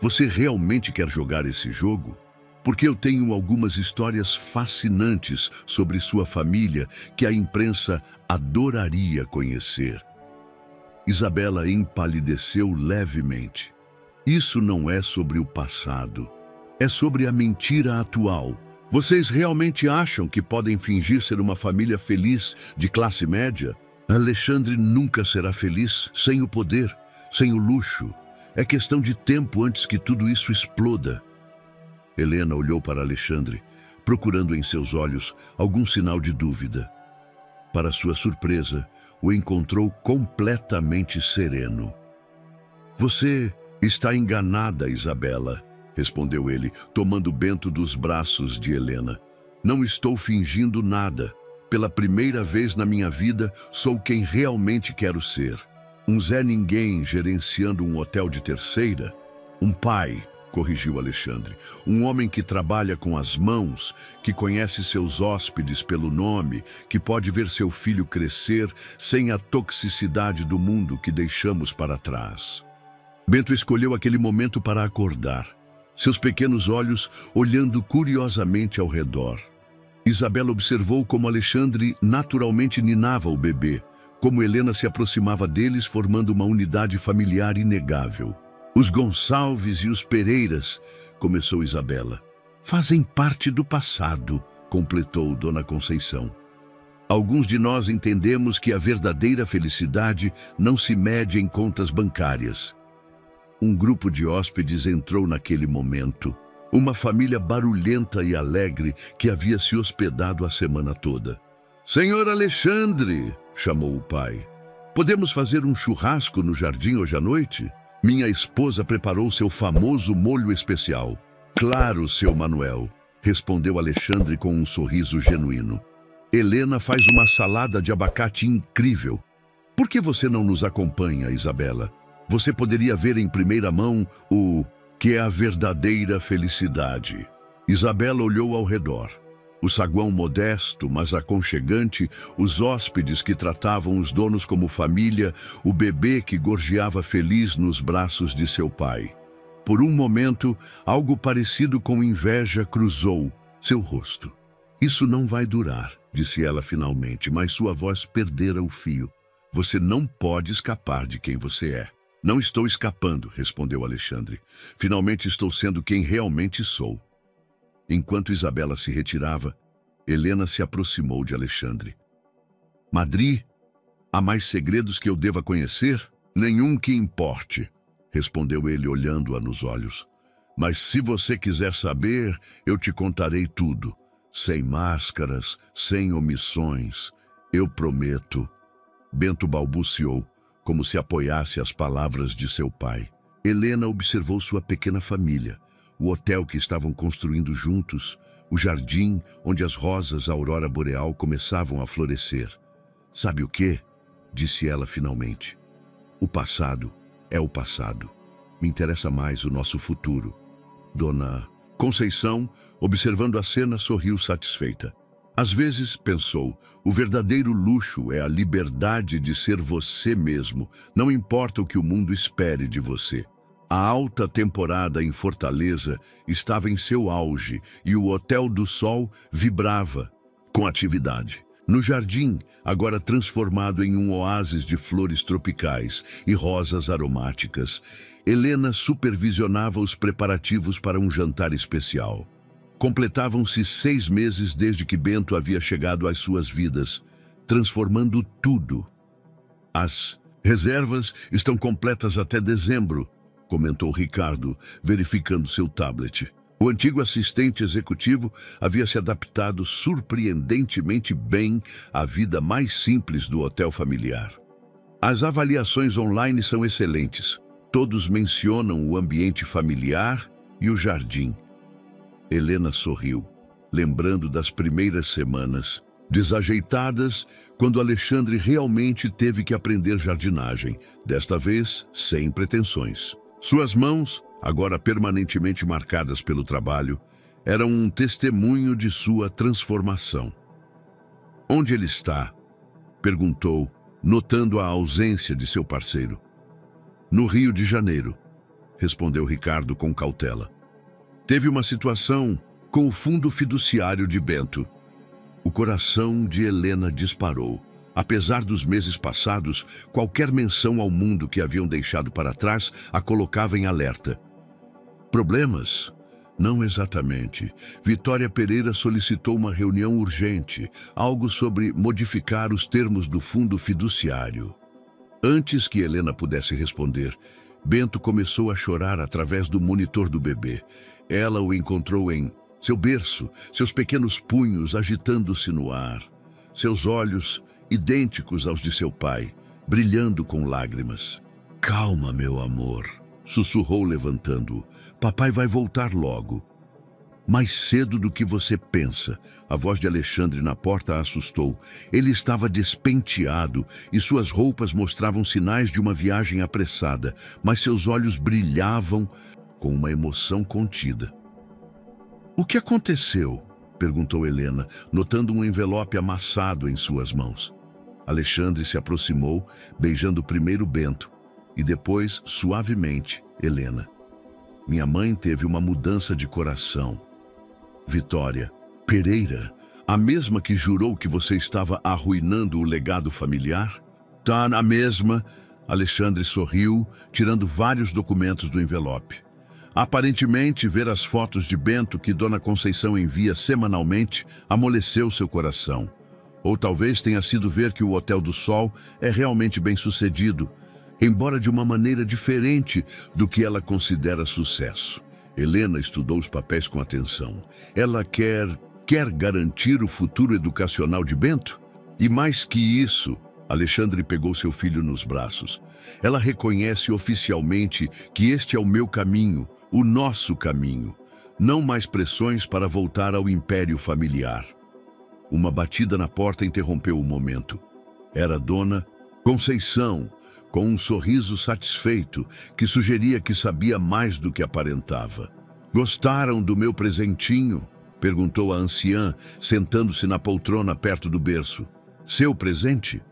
você realmente quer jogar esse jogo? Porque eu tenho algumas histórias fascinantes sobre sua família que a imprensa adoraria conhecer. Isabela empalideceu levemente. Isso não é sobre o passado, é sobre a mentira atual. Vocês realmente acham que podem fingir ser uma família feliz de classe média? Alexandre nunca será feliz sem o poder, sem o luxo. É questão de tempo antes que tudo isso exploda. Helena olhou para Alexandre, procurando em seus olhos algum sinal de dúvida. Para sua surpresa, o encontrou completamente sereno. Você está enganada, Isabela, respondeu ele, tomando Bento dos braços de Helena. Não estou fingindo nada. Pela primeira vez na minha vida, sou quem realmente quero ser. Um Zé Ninguém gerenciando um hotel de terceira? Um pai, corrigiu Alexandre. Um homem que trabalha com as mãos, que conhece seus hóspedes pelo nome, que pode ver seu filho crescer sem a toxicidade do mundo que deixamos para trás. Bento escolheu aquele momento para acordar, seus pequenos olhos olhando curiosamente ao redor. Isabela observou como Alexandre naturalmente ninava o bebê, como Helena se aproximava deles formando uma unidade familiar inegável. Os Gonçalves e os Pereiras, começou Isabela. Fazem parte do passado, completou Dona Conceição. Alguns de nós entendemos que a verdadeira felicidade não se mede em contas bancárias. Um grupo de hóspedes entrou naquele momento. Uma família barulhenta e alegre que havia se hospedado a semana toda. Senhor Alexandre, chamou o pai. Podemos fazer um churrasco no jardim hoje à noite? Minha esposa preparou seu famoso molho especial. Claro, seu Manuel, respondeu Alexandre com um sorriso genuíno. Helena faz uma salada de abacate incrível. Por que você não nos acompanha, Isabela? Você poderia ver em primeira mão o que é a verdadeira felicidade. Isabela olhou ao redor. O saguão modesto, mas aconchegante, os hóspedes que tratavam os donos como família, o bebê que gorjeava feliz nos braços de seu pai. Por um momento, algo parecido com inveja cruzou seu rosto. Isso não vai durar, disse ela finalmente, mas sua voz perdera o fio. Você não pode escapar de quem você é. Não estou escapando, respondeu Alexandre. Finalmente estou sendo quem realmente sou. Enquanto Isabela se retirava, Helena se aproximou de Alexandre. Madri, há mais segredos que eu deva conhecer? Nenhum que importe, respondeu ele olhando-a nos olhos. Mas se você quiser saber, eu te contarei tudo. Sem máscaras, sem omissões. Eu prometo. Bento balbuciou, como se apoiasse as palavras de seu pai. Helena observou sua pequena família. O hotel que estavam construindo juntos, o jardim onde as rosas aurora boreal começavam a florescer. Sabe o quê? Disse ela finalmente. O passado é o passado. Me interessa mais o nosso futuro. Dona Conceição, observando a cena, sorriu satisfeita. Às vezes, pensou, o verdadeiro luxo é a liberdade de ser você mesmo, não importa o que o mundo espere de você. A alta temporada em Fortaleza estava em seu auge e o Hotel do Sol vibrava com atividade. No jardim, agora transformado em um oásis de flores tropicais e rosas aromáticas, Helena supervisionava os preparativos para um jantar especial. Completavam-se 6 meses desde que Bento havia chegado às suas vidas, transformando tudo. As reservas estão completas até dezembro, comentou Ricardo, verificando seu tablet. O antigo assistente executivo havia se adaptado surpreendentemente bem à vida mais simples do hotel familiar. As avaliações online são excelentes. Todos mencionam o ambiente familiar e o jardim. Helena sorriu, lembrando das primeiras semanas, desajeitadas, quando Alexandre realmente teve que aprender jardinagem, desta vez sem pretensões. Suas mãos, agora permanentemente marcadas pelo trabalho, eram um testemunho de sua transformação. Onde ele está? Perguntou, notando a ausência de seu parceiro. No Rio de Janeiro, respondeu Ricardo com cautela. Teve uma situação com o fundo fiduciário de Bento. O coração de Helena disparou. Apesar dos meses passados, qualquer menção ao mundo que haviam deixado para trás a colocava em alerta. Problemas? Não exatamente. Vitória Pereira solicitou uma reunião urgente, algo sobre modificar os termos do fundo fiduciário. Antes que Helena pudesse responder, Bento começou a chorar através do monitor do bebê. Ela o encontrou em seu berço, seus pequenos punhos agitando-se no ar. Seus olhos, idênticos aos de seu pai, brilhando com lágrimas. Calma, meu amor, sussurrou levantando-o. Papai vai voltar logo. Mais cedo do que você pensa. A voz de Alexandre na porta a assustou. Ele estava despenteado e suas roupas mostravam sinais de uma viagem apressada, mas seus olhos brilhavam com uma emoção contida. O que aconteceu? Perguntou Helena, notando um envelope amassado em suas mãos. Alexandre se aproximou, beijando primeiro Bento e depois, suavemente, Helena. Minha mãe teve uma mudança de coração. Vitória Pereira, a mesma que jurou que você estava arruinando o legado familiar? Tá na mesma. Alexandre sorriu, tirando vários documentos do envelope. Aparentemente, ver as fotos de Bento que Dona Conceição envia semanalmente amoleceu seu coração. Ou talvez tenha sido ver que o Hotel do Sol é realmente bem-sucedido, embora de uma maneira diferente do que ela considera sucesso. Helena estudou os papéis com atenção. Ela quer garantir o futuro educacional de Bento? E mais que isso, Alexandre pegou seu filho nos braços. Ela reconhece oficialmente que este é o meu caminho, o nosso caminho. Não mais pressões para voltar ao império familiar. Uma batida na porta interrompeu o momento. Era Dona Conceição, com um sorriso satisfeito que sugeria que sabia mais do que aparentava. "Gostaram do meu presentinho?" perguntou a anciã, sentando-se na poltrona perto do berço. "Seu presente?"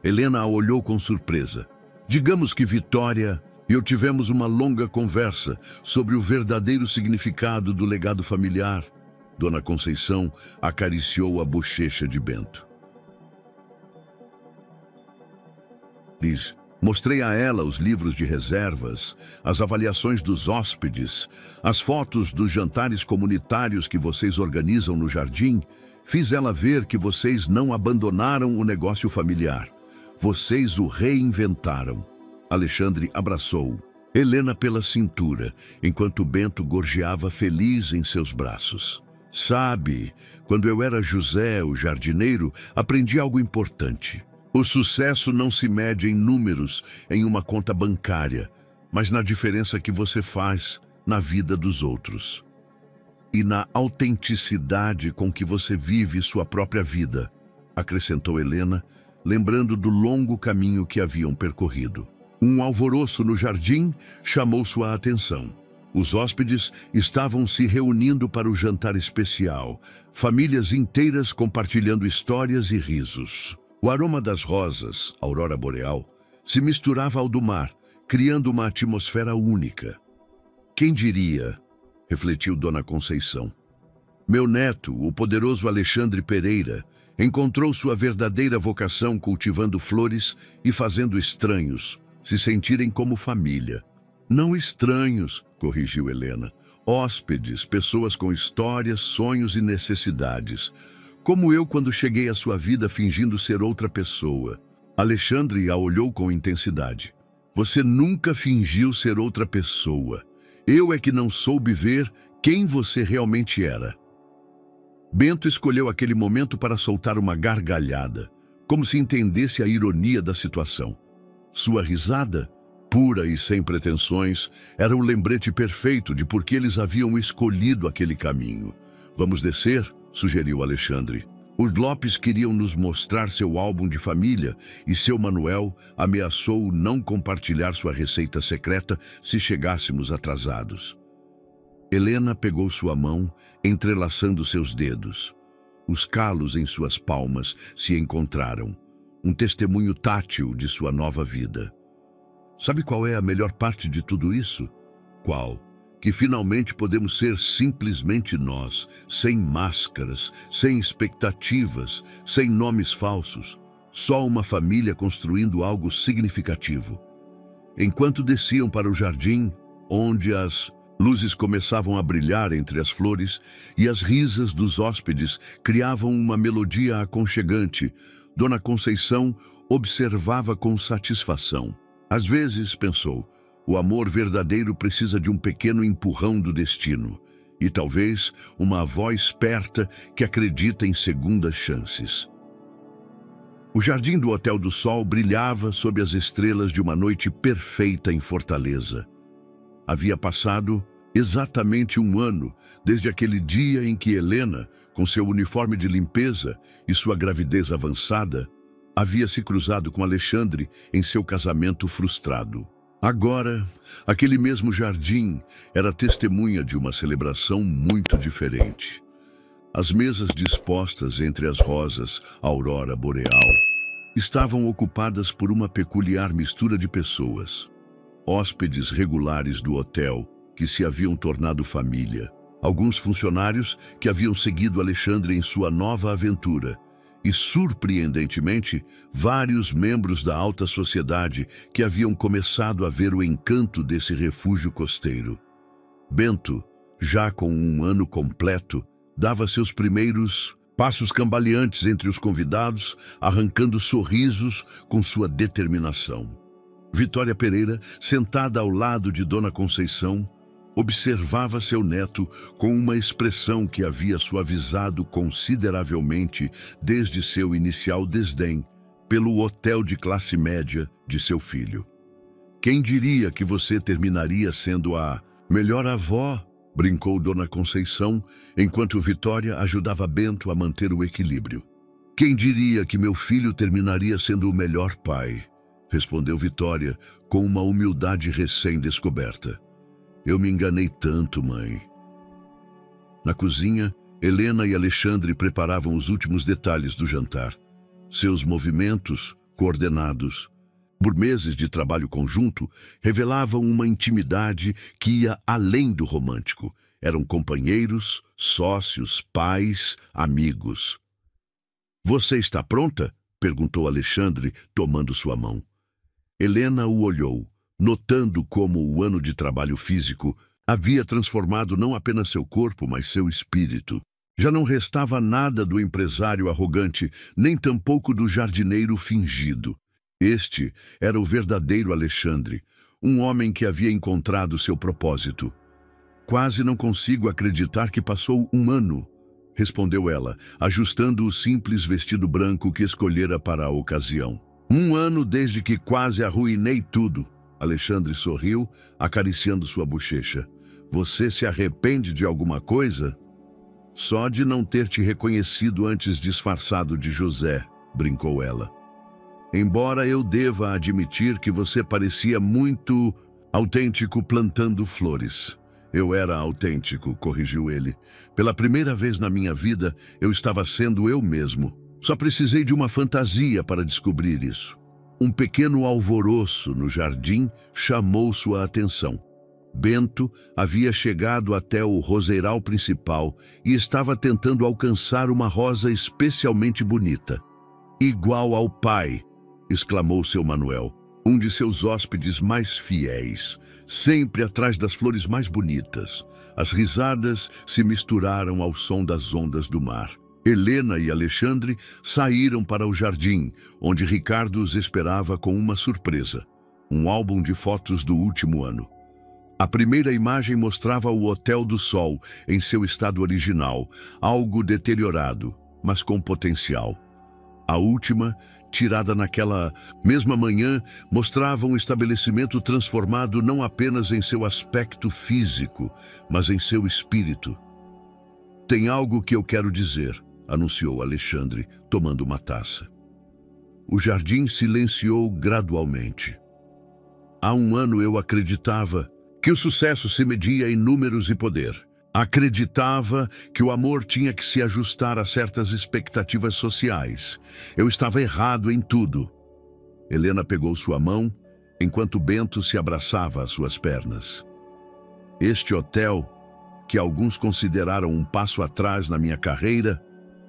Helena a olhou com surpresa. "Digamos que Vitória e eu tivemos uma longa conversa sobre o verdadeiro significado do legado familiar." Dona Conceição acariciou a bochecha de Bento. Diz: "Mostrei a ela os livros de reservas, as avaliações dos hóspedes, as fotos dos jantares comunitários que vocês organizam no jardim. Fiz ela ver que vocês não abandonaram o negócio familiar. Vocês o reinventaram." Alexandre abraçou Helena pela cintura, enquanto Bento gorjeava feliz em seus braços. "Sabe, quando eu era José, o jardineiro, aprendi algo importante. O sucesso não se mede em números em uma conta bancária, mas na diferença que você faz na vida dos outros. E na autenticidade com que você vive sua própria vida", acrescentou Helena, lembrando do longo caminho que haviam percorrido. Um alvoroço no jardim chamou sua atenção. Os hóspedes estavam se reunindo para o jantar especial, famílias inteiras compartilhando histórias e risos. O aroma das rosas, aurora boreal, se misturava ao do mar, criando uma atmosfera única. "Quem diria?" refletiu Dona Conceição. "Meu neto, o poderoso Alexandre Pereira, encontrou sua verdadeira vocação cultivando flores e fazendo estranhos se sentirem como família." "Não estranhos", corrigiu Helena. "Hóspedes, pessoas com histórias, sonhos e necessidades. Como eu quando cheguei à sua vida fingindo ser outra pessoa." Alexandre a olhou com intensidade. "Você nunca fingiu ser outra pessoa. Eu é que não soube ver quem você realmente era." Bento escolheu aquele momento para soltar uma gargalhada, como se entendesse a ironia da situação. Sua risada, pura e sem pretensões, era um lembrete perfeito de por que eles haviam escolhido aquele caminho. "Vamos descer?" sugeriu Alexandre. "Os Lopes queriam nos mostrar seu álbum de família e seu Manuel ameaçou não compartilhar sua receita secreta se chegássemos atrasados." Helena pegou sua mão, entrelaçando seus dedos. Os calos em suas palmas se encontraram, um testemunho tátil de sua nova vida. "Sabe qual é a melhor parte de tudo isso?" "Qual?" "Que finalmente podemos ser simplesmente nós, sem máscaras, sem expectativas, sem nomes falsos. Só uma família construindo algo significativo." Enquanto desciam para o jardim, onde as luzes começavam a brilhar entre as flores e as risas dos hóspedes criavam uma melodia aconchegante, Dona Conceição observava com satisfação. Às vezes, pensou, o amor verdadeiro precisa de um pequeno empurrão do destino e talvez uma avó esperta que acredita em segundas chances. O jardim do Hotel do Sol brilhava sob as estrelas de uma noite perfeita em Fortaleza. Havia passado exatamente 1 ano desde aquele dia em que Helena, com seu uniforme de limpeza e sua gravidez avançada, havia se cruzado com Alexandre em seu casamento frustrado. Agora, aquele mesmo jardim era testemunha de uma celebração muito diferente. As mesas dispostas entre as rosas, aurora boreal, estavam ocupadas por uma peculiar mistura de pessoas. Hóspedes regulares do hotel que se haviam tornado família, alguns funcionários que haviam seguido Alexandre em sua nova aventura e, surpreendentemente, vários membros da alta sociedade que haviam começado a ver o encanto desse refúgio costeiro. Bento, já com 1 ano completo, dava seus primeiros passos cambaleantes entre os convidados, arrancando sorrisos com sua determinação. Vitória Pereira, sentada ao lado de Dona Conceição, observava seu neto com uma expressão que havia suavizado consideravelmente desde seu inicial desdém, pelo hotel de classe média de seu filho. Quem diria que você terminaria sendo a melhor avó? Brincou Dona Conceição, enquanto Vitória ajudava Bento a manter o equilíbrio. Quem diria que meu filho terminaria sendo o melhor pai? Respondeu Vitória com uma humildade recém-descoberta. Eu me enganei tanto, mãe. Na cozinha, Helena e Alexandre preparavam os últimos detalhes do jantar. Seus movimentos, coordenados por meses de trabalho conjunto, revelavam uma intimidade que ia além do romântico. Eram companheiros, sócios, pais, amigos. Você está pronta? Perguntou Alexandre, tomando sua mão. Helena o olhou, notando como o ano de trabalho físico havia transformado não apenas seu corpo, mas seu espírito. Já não restava nada do empresário arrogante, nem tampouco do jardineiro fingido. Este era o verdadeiro Alexandre, um homem que havia encontrado seu propósito. Quase não consigo acreditar que passou um ano, respondeu ela, ajustando o simples vestido branco que escolhera para a ocasião. Um ano desde que quase arruinei tudo. Alexandre sorriu, acariciando sua bochecha. Você se arrepende de alguma coisa? Só de não ter te reconhecido antes disfarçado de José, brincou ela. Embora eu deva admitir que você parecia muito autêntico plantando flores. Eu era autêntico, corrigiu ele. Pela primeira vez na minha vida, eu estava sendo eu mesmo. Só precisei de uma fantasia para descobrir isso. Um pequeno alvoroço no jardim chamou sua atenção. Bento havia chegado até o roseiral principal e estava tentando alcançar uma rosa especialmente bonita. Igual ao pai, exclamou seu Manuel, um de seus hóspedes mais fiéis, sempre atrás das flores mais bonitas. As risadas se misturaram ao som das ondas do mar. Helena e Alexandre saíram para o jardim, onde Ricardo os esperava com uma surpresa: um álbum de fotos do último ano. A primeira imagem mostrava o Hotel do Sol em seu estado original, algo deteriorado, mas com potencial. A última, tirada naquela mesma manhã, mostrava um estabelecimento transformado não apenas em seu aspecto físico, mas em seu espírito. Tem algo que eu quero dizer, anunciou Alexandre, tomando uma taça. O jardim silenciou gradualmente. Há um ano eu acreditava que o sucesso se media em números e poder. Acreditava que o amor tinha que se ajustar a certas expectativas sociais. Eu estava errado em tudo. Helena pegou sua mão, enquanto Bento se abraçava às suas pernas. Este hotel, que alguns consideraram um passo atrás na minha carreira,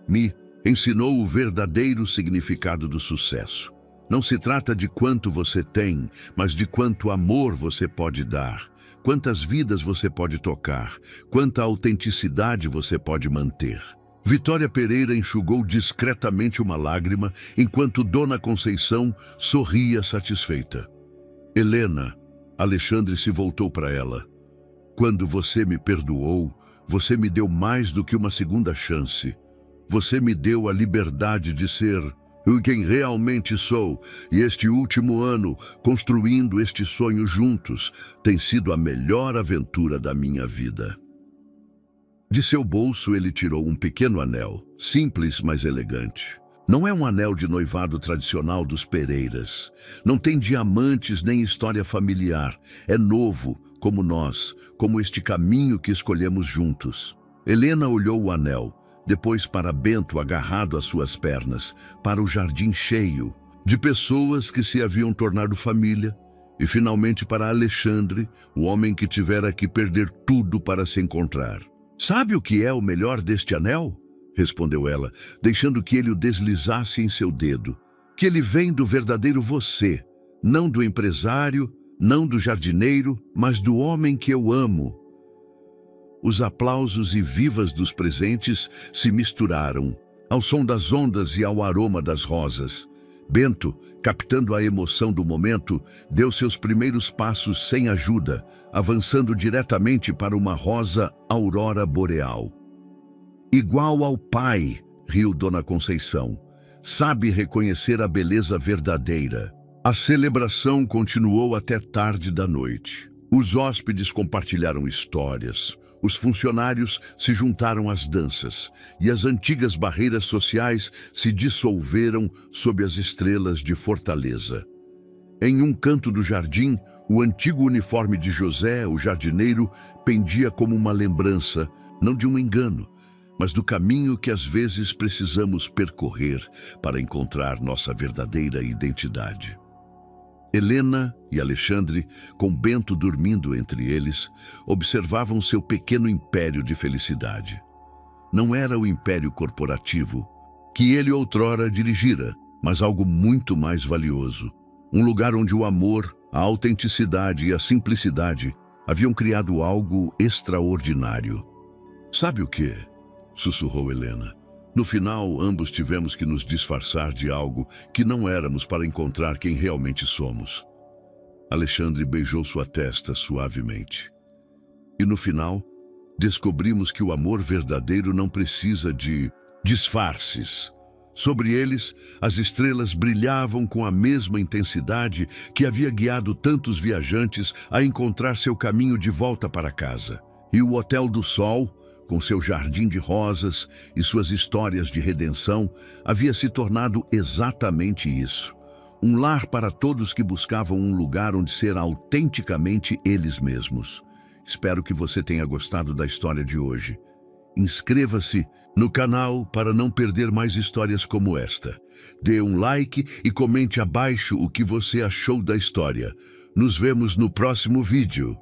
me ensinou o verdadeiro significado do sucesso. Não se trata de quanto você tem, mas de quanto amor você pode dar. Quantas vidas você pode tocar, quanta autenticidade você pode manter. Vitória Pereira enxugou discretamente uma lágrima, enquanto Dona Conceição sorria satisfeita. Helena, Alexandre se voltou para ela. Quando você me perdoou, você me deu mais do que uma segunda chance. Você me deu a liberdade de ser quem realmente sou, e este último ano, construindo este sonho juntos, tem sido a melhor aventura da minha vida. De seu bolso ele tirou um pequeno anel, simples, mas elegante. Não é um anel de noivado tradicional dos Pereiras. Não tem diamantes nem história familiar. É novo, como nós, como este caminho que escolhemos juntos. Helena olhou o anel, depois para Bento agarrado às suas pernas, para o jardim cheio de pessoas que se haviam tornado família, e finalmente para Alexandre, o homem que tivera que perder tudo para se encontrar. Sabe o que é o melhor deste anel? Respondeu ela, deixando que ele o deslizasse em seu dedo. Que ele vem do verdadeiro você, não do empresário, não do jardineiro, mas do homem que eu amo. Os aplausos e vivas dos presentes se misturaram, ao som das ondas e ao aroma das rosas. Bento, captando a emoção do momento, deu seus primeiros passos sem ajuda, avançando diretamente para uma rosa aurora boreal. Igual ao pai, riu Dona Conceição. sabe reconhecer a beleza verdadeira. A celebração continuou até tarde da noite. Os hóspedes compartilharam histórias, os funcionários se juntaram às danças e as antigas barreiras sociais se dissolveram sob as estrelas de Fortaleza. Em um canto do jardim, o antigo uniforme de José, o jardineiro, pendia como uma lembrança, não de um engano, mas do caminho que às vezes precisamos percorrer para encontrar nossa verdadeira identidade. Helena e Alexandre, com Bento dormindo entre eles, observavam seu pequeno império de felicidade. Não era o império corporativo que ele outrora dirigira, mas algo muito mais valioso. Um lugar onde o amor, a autenticidade e a simplicidade haviam criado algo extraordinário. "Sabe o quê?", sussurrou Helena. "No final, ambos tivemos que nos disfarçar de algo que não éramos para encontrar quem realmente somos." Alexandre beijou sua testa suavemente. "E no final, descobrimos que o amor verdadeiro não precisa de disfarces." Sobre eles, as estrelas brilhavam com a mesma intensidade que havia guiado tantos viajantes a encontrar seu caminho de volta para casa. E o Hotel do Sol, com seu jardim de rosas e suas histórias de redenção, havia se tornado exatamente isso. Um lar para todos que buscavam um lugar onde ser autenticamente eles mesmos. Espero que você tenha gostado da história de hoje. Inscreva-se no canal para não perder mais histórias como esta. Dê um like e comente abaixo o que você achou da história. Nos vemos no próximo vídeo.